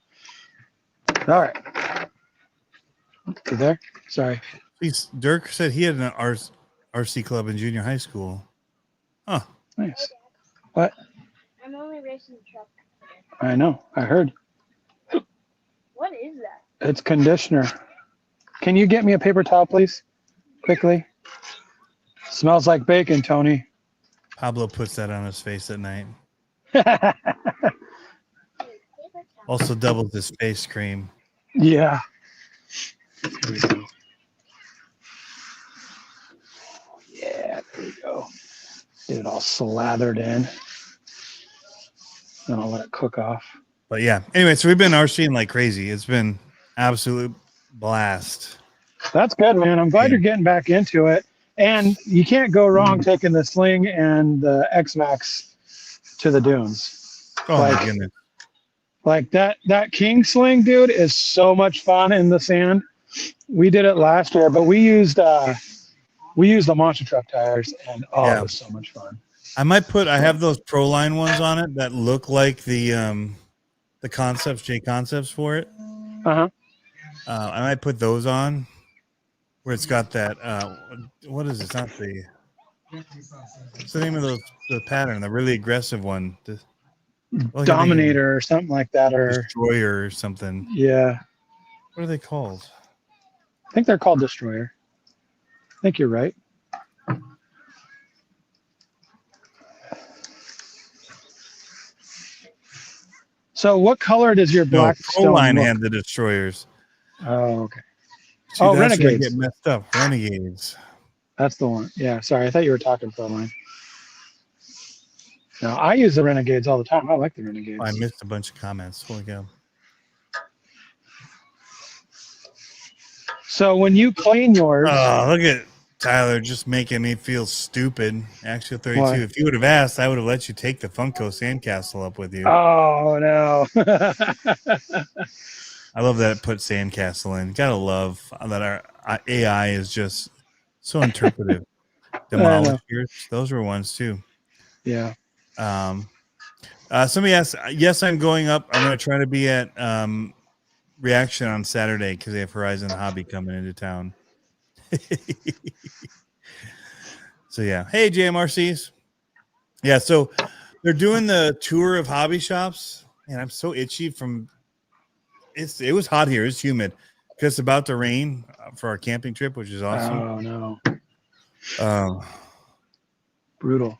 All right. You there? Sorry. Please, Dirk said he had an RC club in junior high school. Huh. Nice. What? I'm only racing the truck. I know. I heard. What is that? It's conditioner. Can you get me a paper towel, please? Quickly. Smells like bacon, Tony. Pablo puts that on his face at night. Also doubles his face cream. Yeah. There we go. Yeah, there we go. Get it all slathered in. Then I'll let it cook off. But yeah, anyway, so we've been RCing like crazy. It's been absolute blast. That's good, man. I'm glad you're getting back into it. And you can't go wrong taking the sling and the X-Max to the dunes. Oh my goodness. Like that King sling, dude, is so much fun in the sand. We did it last year, but we used the monster truck tires, and it was so much fun. I have those Pro Line ones on it that look like the J Concepts for it. Uh-huh. I might put those on where it's got that what is it? It's not what's the name of the pattern, the really aggressive one? Dominator or something like that, or Destroyer or something. Yeah. What are they called? I think they're called Destroyer. I think you're right. So what color does your No, black stone Proline look? had the destroyers. Oh, okay. See, Oh, that's where I Renegades. get messed up. Renegades. That's the one. Yeah, sorry. I thought you were talking Proline. No, I use the Renegades all the time. I like the Oh, I Renegades. missed a bunch of comments. Holy cow. So when you clean yours, Oh, look at Tyler just making me feel stupid. Actually, 32. Why? If you would have asked, I would have let you take the Funko Sandcastle up with you. oh no. I love that it put Sandcastle in. Gotta love that our AI is just so interpretive. I know. Demolishers, those were ones too. Yeah. Somebody asked, yes, I'm going up. I'm going to try to be at Reaction on Saturday because they have Horizon Hobby coming into town. So yeah, hey JMRCs. Yeah, so they're doing the tour of hobby shops, and I'm so itchy from. It was hot here. It's humid because it's about to rain for our camping trip, which is awesome. Oh no. Um, Brutal.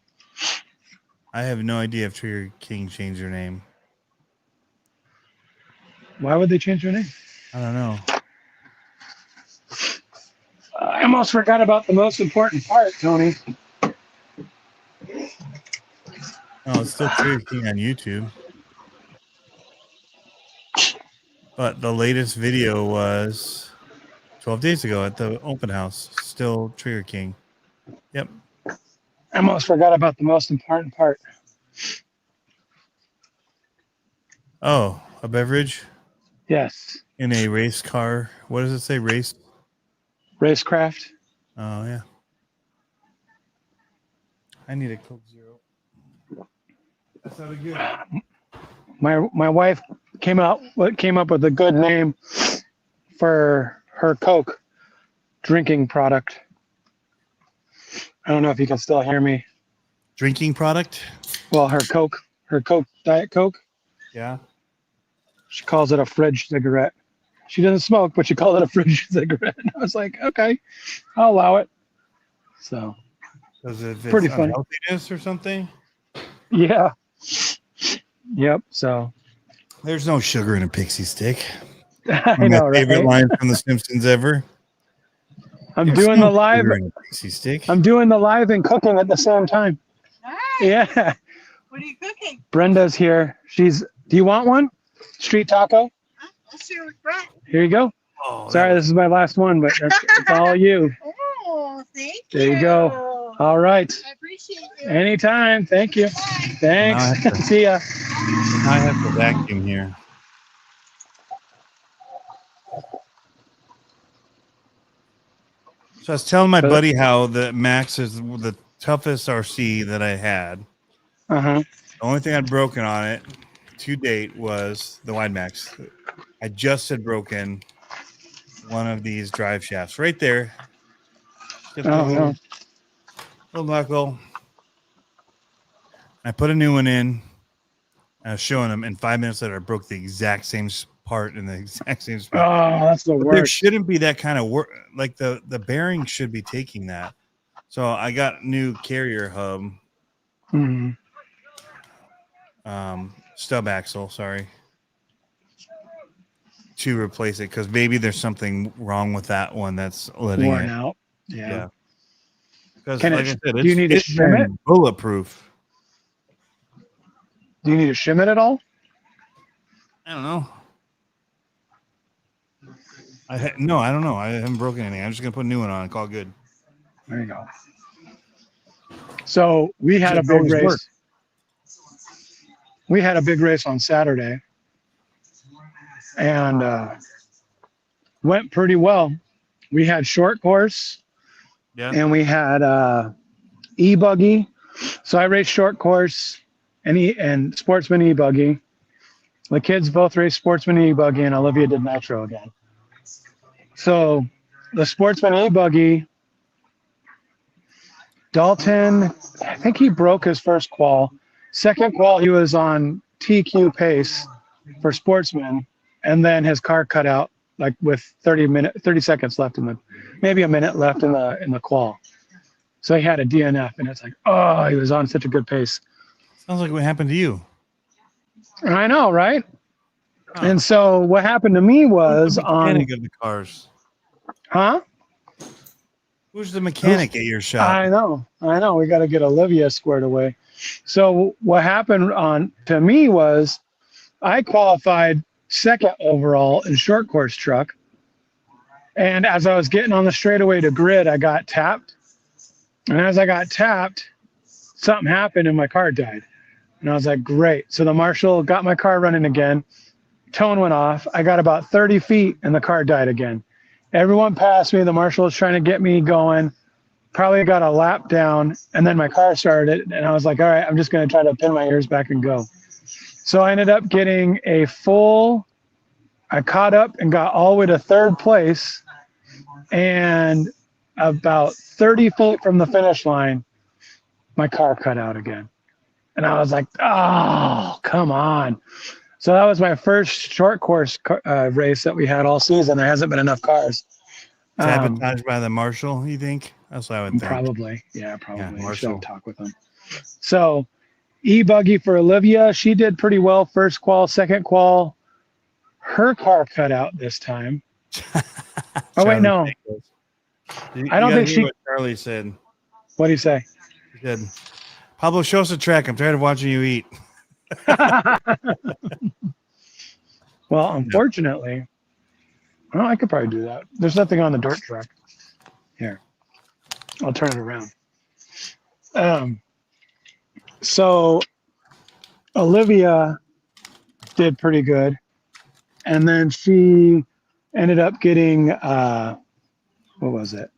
I have no idea if Trigger King changed their name. Why would they change their name? I don't know. I almost forgot about the most important part, Tony. Oh, it's still Trigger King on YouTube. But the latest video was 12 days ago at the open house. Still Trigger King. Yep. I almost forgot about the most important part. Oh, a beverage Yes. in a race car. What does it say? Race? Racecraft. Oh, yeah. I need a Coke Zero. That sounded good. My wife came up with a good name for her Coke drinking product. I don't know if you can still hear me. Drinking product? Well, her Coke Diet Coke. Yeah. She calls it a fridge cigarette. She doesn't smoke, but she called it a fridge cigarette. And I was like, okay, I'll allow it. So Because if it's Pretty funny. unhealthiness or something? yeah. Yep. So There's no sugar in a pixie stick. I One of know, my favorite right? line from The Simpsons ever. I'm There's doing no the live. sugar in a pixie stick. I'm doing the live and cooking at the same time. Nice. Yeah. What are you cooking? Brenda's here. Do you want one? Street taco? I'll share with Brett. Here you go. Oh, that Sorry, was- this is my last one, but it's all you. Oh, thank you. There you go. All right. I appreciate you. Anytime. Thank you. Now I Thanks. have to- See ya. I have to vacuum here. So I was telling my buddy how the Max is the toughest RC that I had. Uh-huh. The only thing I'd broken on it to date was the Wide Max. I just had broken one of these drive shafts right there. Get the Oh, no. little knuckle. I put a new one in. I was showing him, and 5 minutes later, I broke the exact same part in the exact same spot. Oh, that's the But there worst. shouldn't be that kind of work. Like the bearing should be taking that. So I got new carrier hub, Mhm. stub axle, sorry, to replace it because maybe there's something wrong with that one that's letting Worn it. out. Yeah. Because Can like it- I said, do you need to it's shim been bulletproof. Do you need to shim it at all? I don't know. No, I don't know. I haven't broken anything. I'm just gonna put a new one on and call it good. There you go. So we had a It's big always race. worked. We had a big race on Saturday, and went pretty well. We had short course, Yeah. and we had e-buggy. So I raced short course and sportsman e-buggy. The kids both raced sportsman e-buggy, and Olivia did nitro again. So the sportsman e-buggy, Dalton, I think he broke his first qual. Second qual, he was on TQ pace for sportsman, and then his car cut out like with 30 seconds left maybe a minute left in the qual. So he had a DNF, and it's like, oh, he was on such a good pace. Sounds like what happened to you. I know, right? Huh. And so what happened to me was Who's the mechanic of the cars? huh? Who's the mechanic at your shop? I know. We got to get Olivia squared away. So what happened to me was I qualified second overall in short course truck. And as I was getting on the straightaway to grid, I got tapped. And as I got tapped, something happened and my car died. And I was like, great. So the marshal got my car running again. Tone went off. I got about 30 feet and the car died again. Everyone passed me. The marshal was trying to get me going. Probably got a lap down, and then my car started, and I was like, all right, I'm just going to try to pin my ears back and go. So I ended up getting I caught up and got all the way to third place, and about 30 feet from the finish line, my car cut out again. And I was like, oh, come on. So that was my first short course race that we had all season. There hasn't been enough cars. Sabotaged by the marshal, you think? That's what I would think. Probably. Yeah, probably. Yeah, I should marshal. have talked with him. So e-buggy for Olivia. She did pretty well. First qual, second qual. Her car cut out this time. Oh, wait, no. I don't think she. What Charlie said. What do you say? He said, Pablo, show us the track. I'm tired of watching you eat. Well, unfortunately, well, I could probably do that. There's nothing on the dirt track. Here, I'll turn it around. So Olivia did pretty good, and then she ended up getting what was it?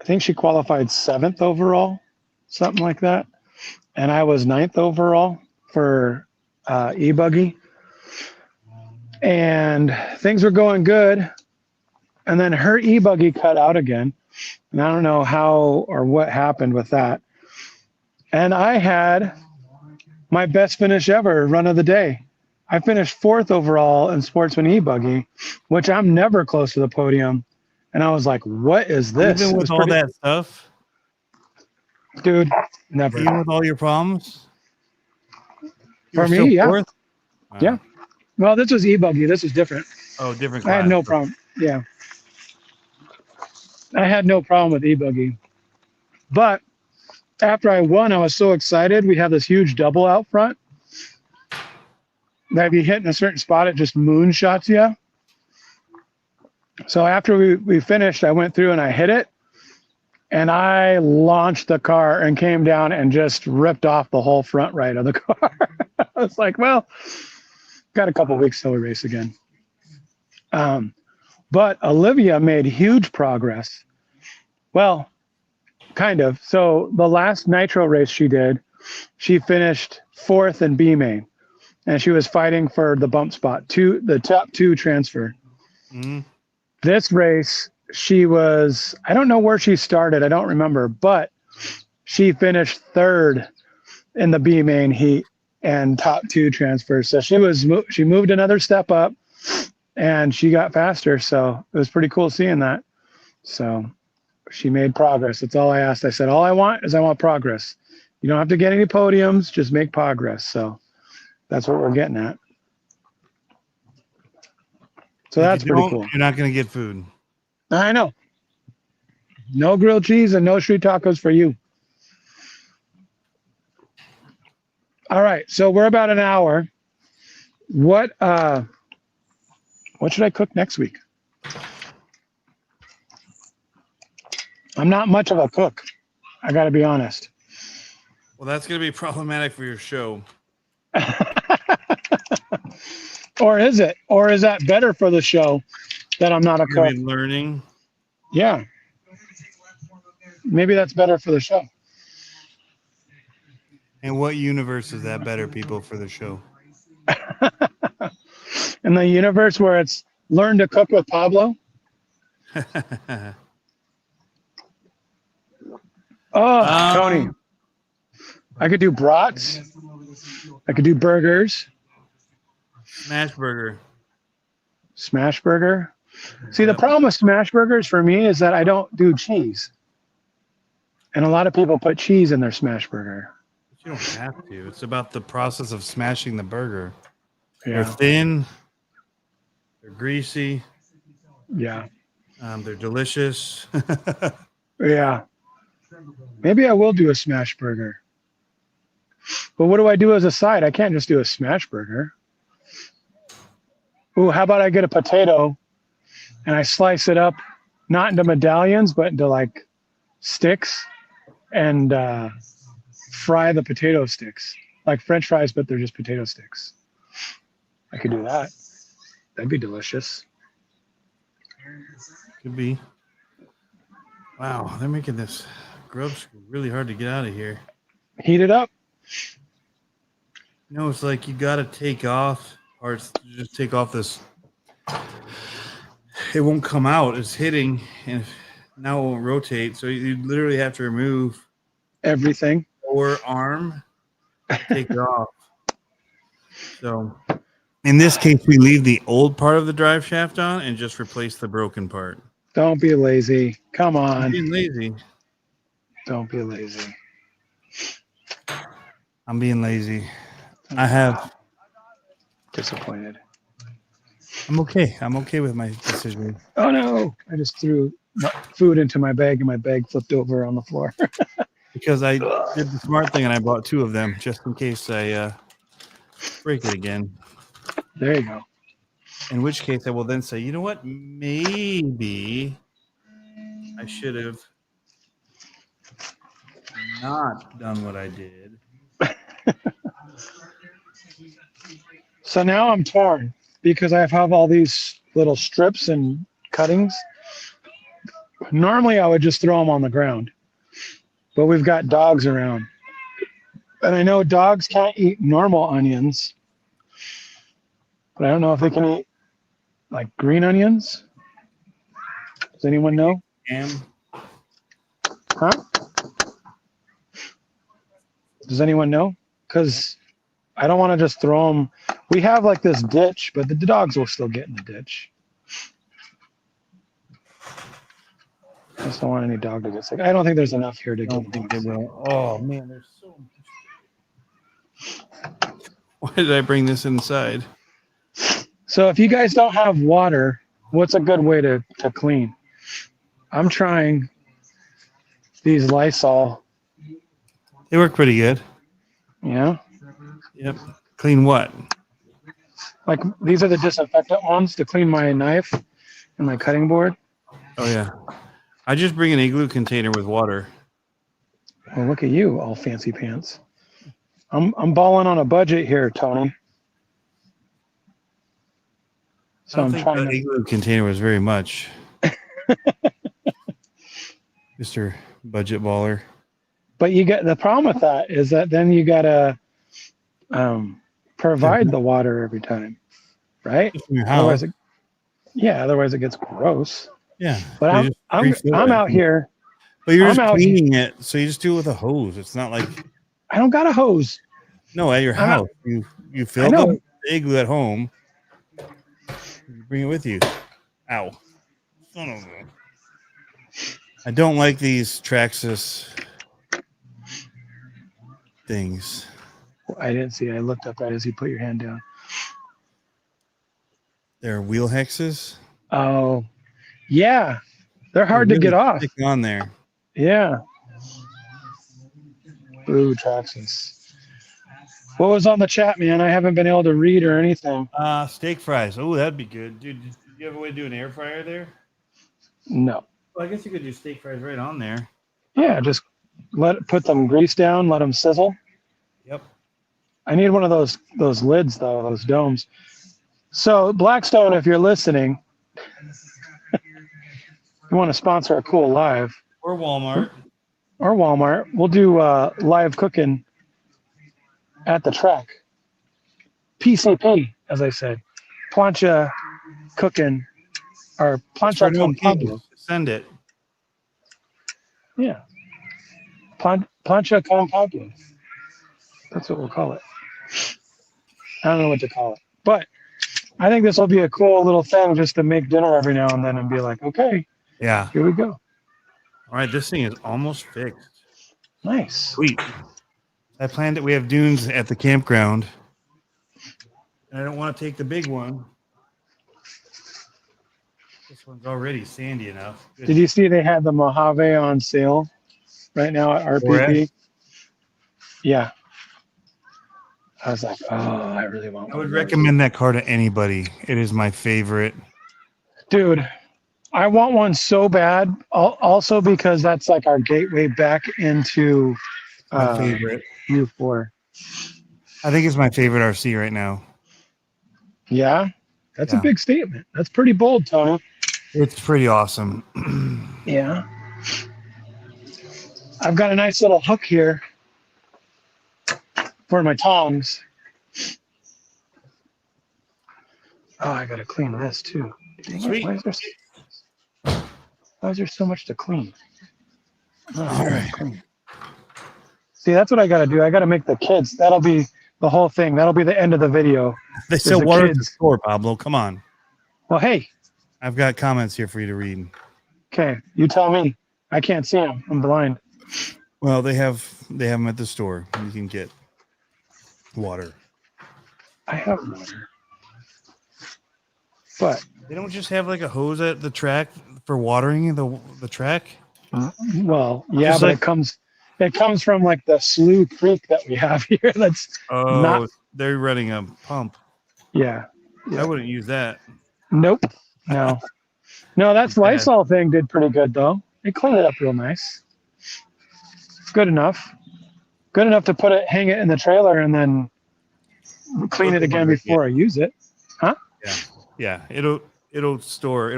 I think she qualified 7th overall, something like that, and I was 9th overall for e-buggy. And things were going good. And then her e-buggy cut out again. And I don't know how or what happened with that. And I had my best finish ever, run of the day. I finished 4th overall in Sportsman e-buggy, which I'm never close to the podium. And I was like, what is this? Even with all that stuff? Dude, never. Even with all your problems? For me, yeah. Wow. Yeah. Well, this was e-buggy. This is different. Oh, different I class. had no problem. Yeah. I had no problem with e-buggy. But after I won, I was so excited. We have this huge double out front that if you hit in a certain spot, it just moonshots you. So after we finished, I went through and I hit it. And I launched the car and came down and just ripped off the whole front right of the car. I was like, well, got a couple weeks till we race again. But Olivia made huge progress. Well, kind of. So the last nitro race she did, she finished 4th in B main, and she was fighting for the bump spot, the top 2 transfer. Mm-hmm. This race, she was, I don't know where she started. I don't remember, but she finished 3rd in the B main heat and top 2 transfers. So she moved another step up and she got faster. So it was pretty cool seeing that. So she made progress. That's all I asked. I said, all I want progress. You don't have to get any podiums, just make progress. So that's what we're getting at. So that's pretty cool. You're not going to get food. I know. No grilled cheese and no street tacos for you. All right, so we're about an hour. What should I cook next week? I'm not much of a cook. I got to be honest. Well, that's going to be problematic for your show. Or is it? Or is that better for the show that I'm not a cook? Learning. Yeah. Maybe that's better for the show. And what universe is that better, people, for the show? In the universe where it's learn to cook with Pablo. Oh, Tony. I could do brats. I could do burgers. Smash burger. Smash burger. See, the Yep. problem with smash burgers for me is that I don't do cheese. And a lot of people put cheese in their smash burger. But you don't have to. It's about the process of smashing the burger. They're Yeah. thin. They're greasy. Yeah. They're delicious. Yeah. Maybe I will do a smash burger. But what do I do as a side? I can't just do a smash burger. Ooh, how about I get a potato and I slice it up, not into medallions, but into like sticks, and fry the potato sticks like French fries, but they're just potato sticks. I could do that. That'd be delicious. Could be. Wow, they're making this grub really hard to get out of here. Heat it up. You know, it's like you got to take off parts. Just take off this. It won't come out. It's hitting, and now it won't rotate. So you literally have to remove Everything. lower arm, take it off. So in this case, we leave the old part of the drive shaft on and just replace the broken part. Don't be lazy. Come I'm on. being lazy. Don't be lazy. I'm being lazy. I have. Disappointed. I'm okay. I'm okay with my decision. Oh no! I just threw food into my bag and my bag flipped over on the floor. Because I did the smart thing and I bought 2 of them just in case I break it again. There you go. In which case I will then say, you know what? Maybe I should have not done what I did. So now I'm torn because I have all these little strips and cuttings. Normally I would just throw them on the ground, but we've got dogs around. And I know dogs can't eat normal onions, but I don't know if they can eat like green onions. Does anyone know? Huh? Does anyone know? Because I don't want to just throw them. We have like this ditch, but the dogs will still get in the ditch. I just don't want any dog to get sick. I don't think there's enough here to I don't get think they dogs sick. will. Oh man, there's so much. Why did I bring this inside? So if you guys don't have water, what's a good way to clean? I'm trying these Lysol. They work pretty good. Yeah. Yep. Clean what? Like these are the disinfectant ones to clean my knife and my cutting board. Oh yeah. I just bring an igloo container with water. Well, look at you, all fancy pants. I'm balling on a budget here, Tony. I don't think the igloo container was very much. Mr. Budget Baller. But you get the problem with that is that then you gotta provide the water every time, right? Just from your house. Otherwise it gets gross. Yeah. But I'm out here. But you're I'm just out cleaning it, so you just do it with a hose. It's not like I don't got a hose. no at your I'm house. You fill the igloo at home. You bring it with you. Ow. Son of a... I don't like these Traxxas things. I didn't see. I looked up right as you put your hand down. They're wheel hexes. Oh, yeah. They're hard to get off. Stick on there. Yeah. Ooh, Traxxas. What was on the chat, man? I haven't been able to read or anything. Steak fries. Oh, that'd be good. Dude, do you have a way to do an air fryer there? No. Well, I guess you could do steak fries right on there. Yeah, just put them grease down, let them sizzle. Yep. I need one of those lids though, those domes. So Blackstone, if you're listening, you want to sponsor a cool live Or Walmart. We'll do live cooking at the track. PCP, as I said, plancha cooking or plancha con Pablo. Send it. Yeah. Plancha con Pablo. That's what we'll call it. I don't know what to call it. But I think this will be a cool little thing just to make dinner every now and then and be like, okay, Yeah. here we go. All right, this thing is almost fixed. Nice. Sweet. I planned that we have dunes at the campground, and I don't want to take the big one. This one's already sandy enough. Good. Did you see they had the Mojave on sale right now at RPP? Yeah. I was like, oh, I really want one. I would recommend that car to anybody. It is my favorite. Dude, I want one so bad. Also because that's like our gateway back into My favorite. U4. I think it's my favorite RC right now. Yeah, that's Yeah. a big statement. That's pretty bold, Tony. It's pretty awesome. Yeah. I've got a nice little hook here for my tongs. Oh, I gotta clean this too. Dang it, Sweet. why is there so much to clean? Oh, All right. clean. See, that's what I gotta do. I gotta make the kids. That'll be the whole thing. That'll be the end of the video. They sell the water at the kids. store, Pablo. Come on. Well, hey, I've got comments here for you to read. okay, you tell me. I can't see them. I'm blind. Well, they have them at the store. You can get water. I have water. But They don't just have like a hose at the track for watering the track. well, yeah, Just but like- it comes from like the Slough Creek that we have here. That's Oh, Not- they're running a pump. yeah. I wouldn't use that. Nope. No. No, that's Lysol thing did pretty good though. It cleaned it up real nice. Good enough. Good enough to hang it in the trailer and then clean it again before I use it. Yeah, it'll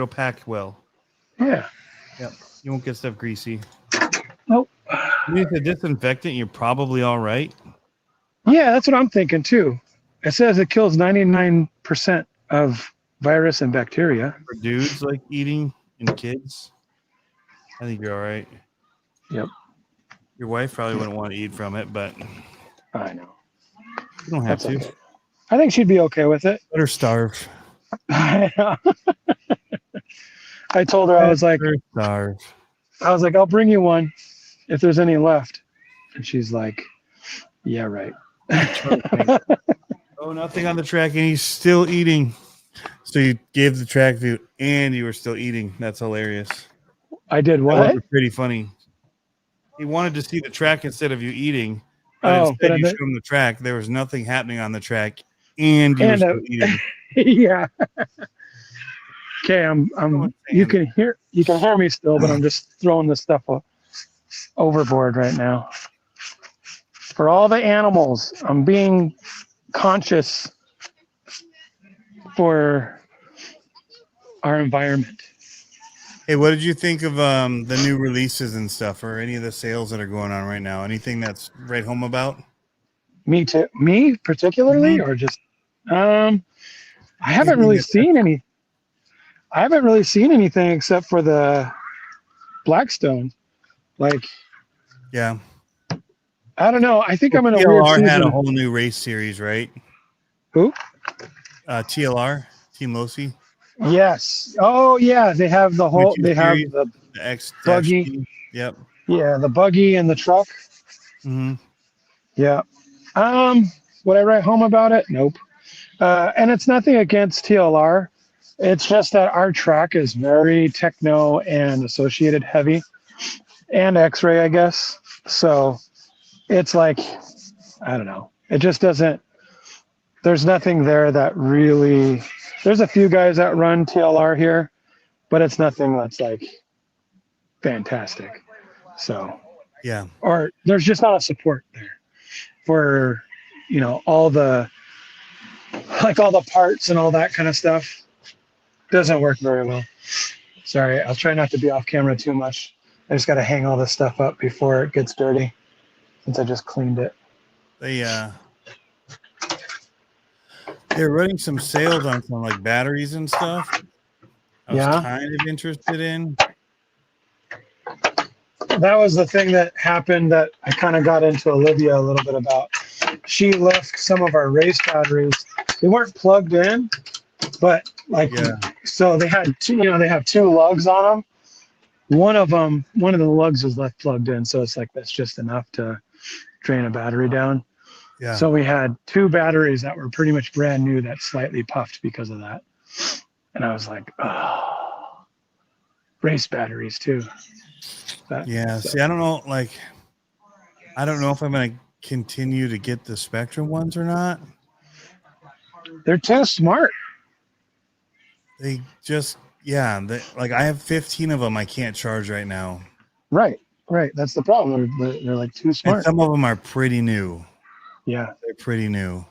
pack well. Yeah. You won't get stuff greasy. Nope. With a disinfectant, you're probably all right. Yeah, that's what I'm thinking too. It says it kills 99% of virus and bacteria. For dudes like eating and kids, I think you're all right. Yep. Your wife probably wouldn't want to eat from it, but I know. you don't have That's to. okay. I think she'd be okay with it. Let her starve. I told her, I was like, Let her starve. I'll bring you one if there's any left. And she's like, yeah, right. Oh, nothing on the track, and he's still eating. So you gave the track view, and you were still eating. That's hilarious. I did That what? was pretty funny. He wanted to see the track instead of you eating. But Oh, instead but you showed him the track. There was nothing happening on the track, and you were still eating. Yeah. Okay, you can hear me still, but I'm just throwing this stuff overboard right now. For all the animals, I'm being conscious for our environment. Hey, what did you think of the new releases and stuff, or any of the sales that are going on right now? Anything that's right home about? Me too. Me particularly, or just I haven't really seen any. I haven't really seen anything except for the Blackstone. Like, Yeah. I don't know. I think I'm in a weird TLR season. had a whole new race series, right? Who? TLR, Team Losi. Yes. Oh, yeah. They have the whole. They have series. the The X Buggy. Yep. yeah, the buggy and the truck. Mm-hmm. Yeah. Would I write home about it? Nope. And it's nothing against TLR. It's just that our track is very techno and associated heavy, and X-ray, I guess. So it's like, I don't know. It just doesn't. There's nothing there that really. There's a few guys that run TLR here, but it's nothing that's like fantastic. So, Yeah. or there's just not a support there for, all the parts and all that kind of stuff. Doesn't work very well. Sorry, I'll try not to be off camera too much. I just got to hang all this stuff up before it gets dirty, since I just cleaned it. They're running some sales on some like batteries and stuff. I was kind of interested in. That was the thing that happened that I kind of got into Olivia a little bit about. She left some of our race batteries. They weren't plugged in, But like, Yeah. so they had two, they have two lugs on them. One of the lugs was left plugged in, so it's like that's just enough to drain a battery down. Yeah. So we had two batteries that were pretty much brand new that slightly puffed because of that. And I was like, oh, race batteries too. Yeah. So See, I don't know. Like, I don't know if I'm going to continue to get the Spectrum ones or not. they're too smart. They just, yeah. Like, I have 15 of them I can't charge right now. Right. That's the problem. They're like too And smart. some of them are pretty new. Yeah. They're pretty new.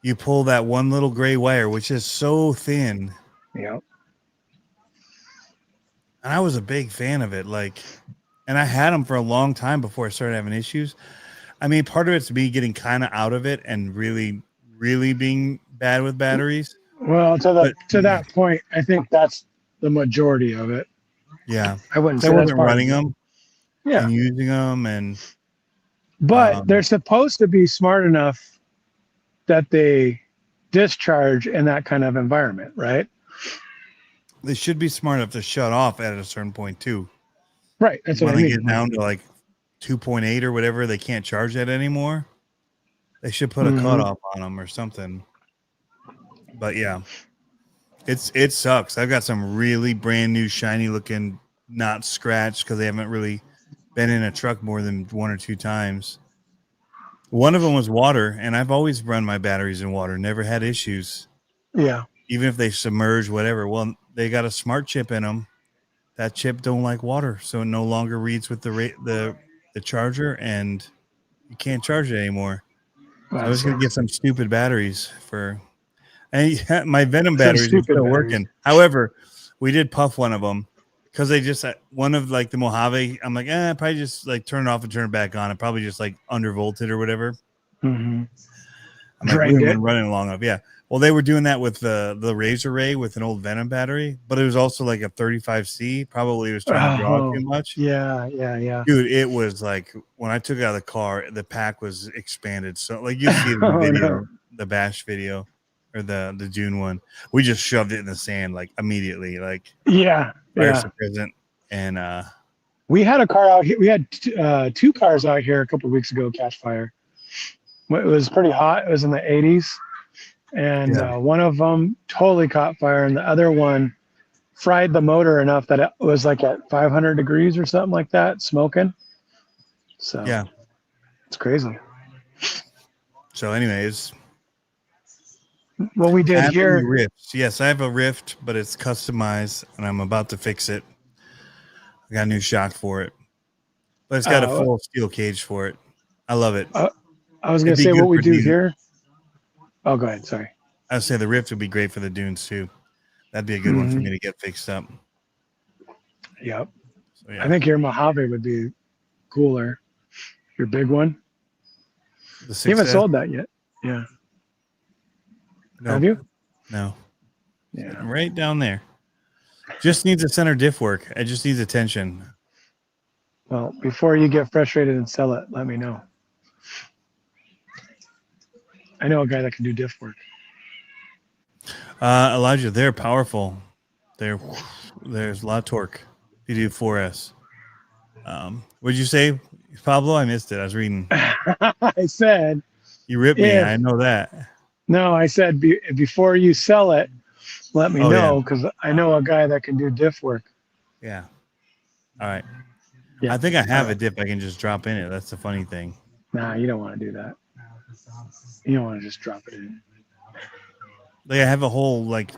You pull that one little gray wire, which is so thin. Yeah. And I was a big fan of it. Like, and I had them for a long time before I started having issues. I mean, part of it's me getting kind of out of it and really, really being bad with batteries. Well, to that point, I think that's the majority of it. Yeah. I wouldn't I say that's wasn't part running of it. them Yeah. and using them. And, But they're supposed to be smart enough that they discharge in that kind of environment, right? they should be smart enough to shut off at a certain point too. Right. That's what When I they mean. get down to like 2.8 or whatever, they can't charge that anymore. They should put a cutoff on them or something. But yeah, it sucks. I've got some really brand new, shiny looking, not scratched because they haven't really been in a truck more than one or two times. One of them was water, and I've always run my batteries in water, never had issues. Yeah. Even if they submerge, whatever. Well, they got a smart chip in them. That chip don't like water, so it no longer reads with the charger, and you can't charge it anymore. So I was gonna get some stupid batteries for, and my Venom batteries are still working. However, we did puff one of them because they just one of like the Mojave. I'm like, probably just like turn it off and turn it back on. It probably just like undervolted or whatever. Mm-hmm. I'm like, we haven't been running long enough. Yeah. Well, they were doing that with the Razor Ray with an old Venom battery, but it was also like a 35C. Probably was trying to draw too much. Yeah. Dude, it was like when I took it out of the car, the pack was expanded. So like you see the video, the bash video or the June one. We just shoved it in the sand like immediately, like fire suppressant. And we had a car out here. We had two cars out here a couple of weeks ago catch fire. It was pretty hot. It was in the 80s. And one of them totally caught fire, and the other one fried the motor enough that it was like at 500 degrees or something like that, smoking. So yeah, it's crazy. So, anyways, what we did here. Rifts. Yes, I have a Rift, but it's customized, and I'm about to fix it. I got a new shock for it, but it's got a full steel cage for it. I love it. I was going to say what we do here. Oh, go ahead. Sorry. I would say the Rift would be great for the dunes too. That'd be a good one for me to get fixed up. Yep. So, yeah. I think your Mojave would be cooler. Your big one. You haven't sold that yet. Yeah. No. Have you? No. Yeah. Right down there. Just needs a center diff work. It just needs attention. Well, before you get frustrated and sell it, let me know. I know a guy that can do diff work. Elijah, they're powerful. There's a lot of torque. You do 4S. What'd you say, Pablo? I missed it. I was reading. I said you ripped me. I know that. No, I said before you sell it, let me know because I know a guy that can do diff work. Yeah. All right. Yeah. I think I have a diff I can just drop in it. That's the funny thing. Nah, you don't want to do that. You don't want to just drop it in. Like I have a whole like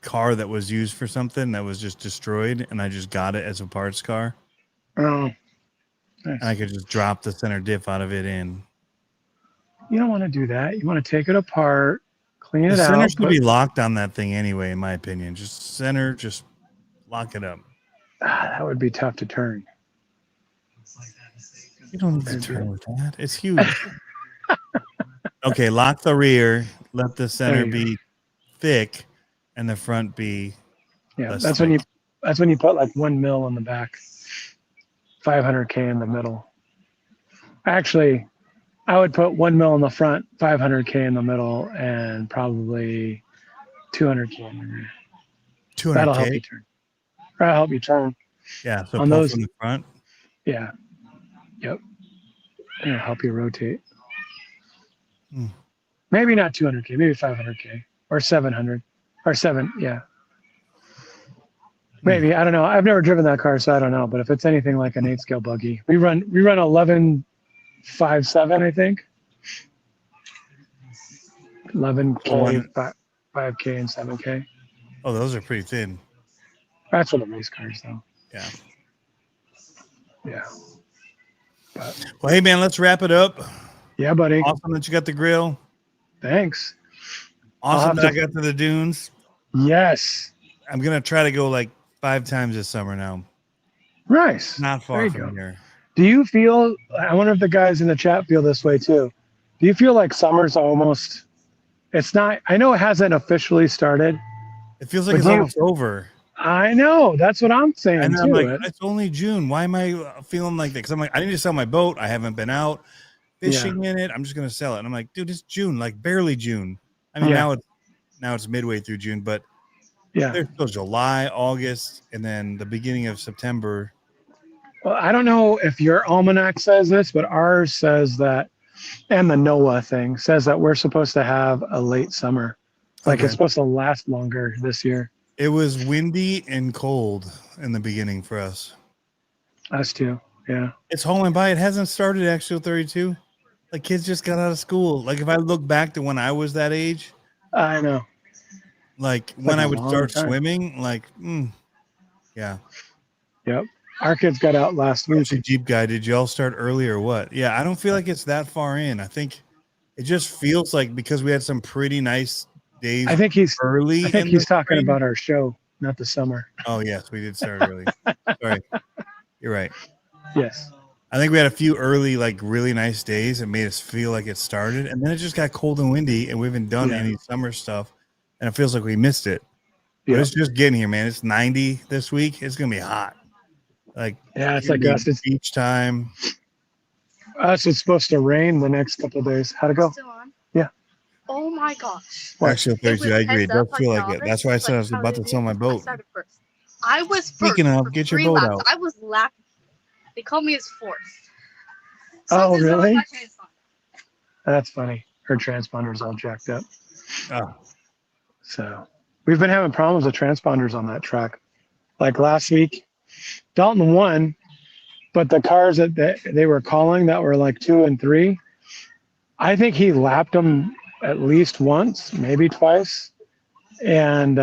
car that was used for something that was just destroyed, and I just got it as a parts car. Oh, nice. And I could just drop the center diff out of it in. You don't want to do that. You want to take it apart, clean it out. The center should be locked on that thing anyway, in my opinion. Just lock it up. That would be tough to turn. You don't need to turn with that. It's huge. Okay, lock the rear. Let the center be thick, and the front be. Yeah, that's when you put like 1 mil on the back, 500K in the middle. Actually, I would put 1 mil in the front, 500K in the middle, and probably 200K. 200K. That'll help you turn. That'll help you turn. Yeah. So On pull those- from the front. Yeah. Yep. It'll help you rotate. Hmm. Maybe not 200K, maybe 500K or 700 or 7. Yeah. Maybe. I don't know. I've never driven that car, so I don't know. But if it's anything like an 8-scale buggy, we run 11.57, I think. 11K, 5K, and 7K. Oh, those are pretty thin. That's for the race cars, though. Yeah. Yeah. But Well, hey man, let's wrap it up. yeah, buddy. Awesome that you got the grill. Thanks. Awesome have that I to- got to the dunes. Yes. I'm gonna try to go like 5 times this summer now. Nice. Not There far you from go. here. Do you feel, I wonder if the guys in the chat feel this way too. Do you feel like summer's almost, it's not, I know it hasn't officially started. It feels like But it's do you- almost over. I know. That's what I'm saying And too. I'm like, it's only June. Why am I feeling like that? Because I'm like, I need to sell my boat. I haven't been out fishing in it. I'm just gonna sell it. And I'm like, dude, it's June, like barely June. I mean, Yeah. now it's midway through June, but Yeah. there's still July, August, and then the beginning of September. Well, I don't know if your almanac says this, but ours says that, and the NOAA thing says that we're supposed to have a late summer. Like Okay. it's supposed to last longer this year. It was windy and cold in the beginning for us. Us too. Yeah. It's hauling by. It hasn't started actually 32. Like kids just got out of school. Like if I look back to when I was that age, I know. like when like I a would long start time. swimming, like, yeah. Yep. Our kids got out last week. Actually, Jeep guy, did y'all start early or what? Yeah, I don't feel like it's that far in. I think it just feels like because we had some pretty nice days I think he's early. I think in he's the talking spring. about our show, not the summer. Oh yes, we did start early. Sorry, you're right. Yes. I think we had a few early, like really nice days that made us feel like it started, and then it just got cold and windy, and we haven't done Yeah. any summer stuff, and it feels like we missed it. But Yeah. it's just getting here, man. It's 90 this week. It's gonna be hot. Like Yeah, it's gonna like be us. It's beach time. us. It's supposed to rain the next couple of days. How'd it go? Still on? Yeah. Oh my gosh. What? Actually, It was 32. I agree. It heads does up, feel like like it. novice, That's why I said I was like about how to they sell do. my I boat. started first. I was Speaking first of, for get your 3 boat laps. out. I was lapping. They called me as fourth. Oh, Something's wrong with really? my transponder. That's funny. Her transponder's all jacked up. Oh, So we've been having problems with transponders on that track. Like last week, Dalton won, but the cars that they were calling that were like 2 and 3, I think he lapped them at least once, maybe twice. And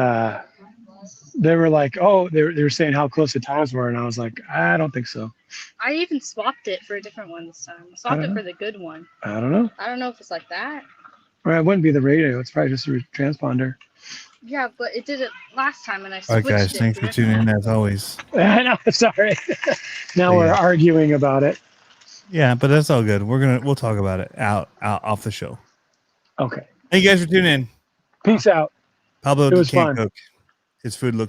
they were like, oh, they were saying how close the times were. And I was like, I don't think so. I even swapped it for a different one this time. I swapped it for the good one. I don't know. I don't know if it's like that. Or it wouldn't be the radio. It's probably just a transponder. Yeah, but it did it last time, and I all switched right, guys. it. Thanks to for tuning in as always. I know. Sorry. Now Yeah. we're arguing about it. Yeah, but that's all good. We'll talk about it out off the show. Okay. Thank you guys for tuning in. Peace out. Pablo It was can't fun. cook. His food looks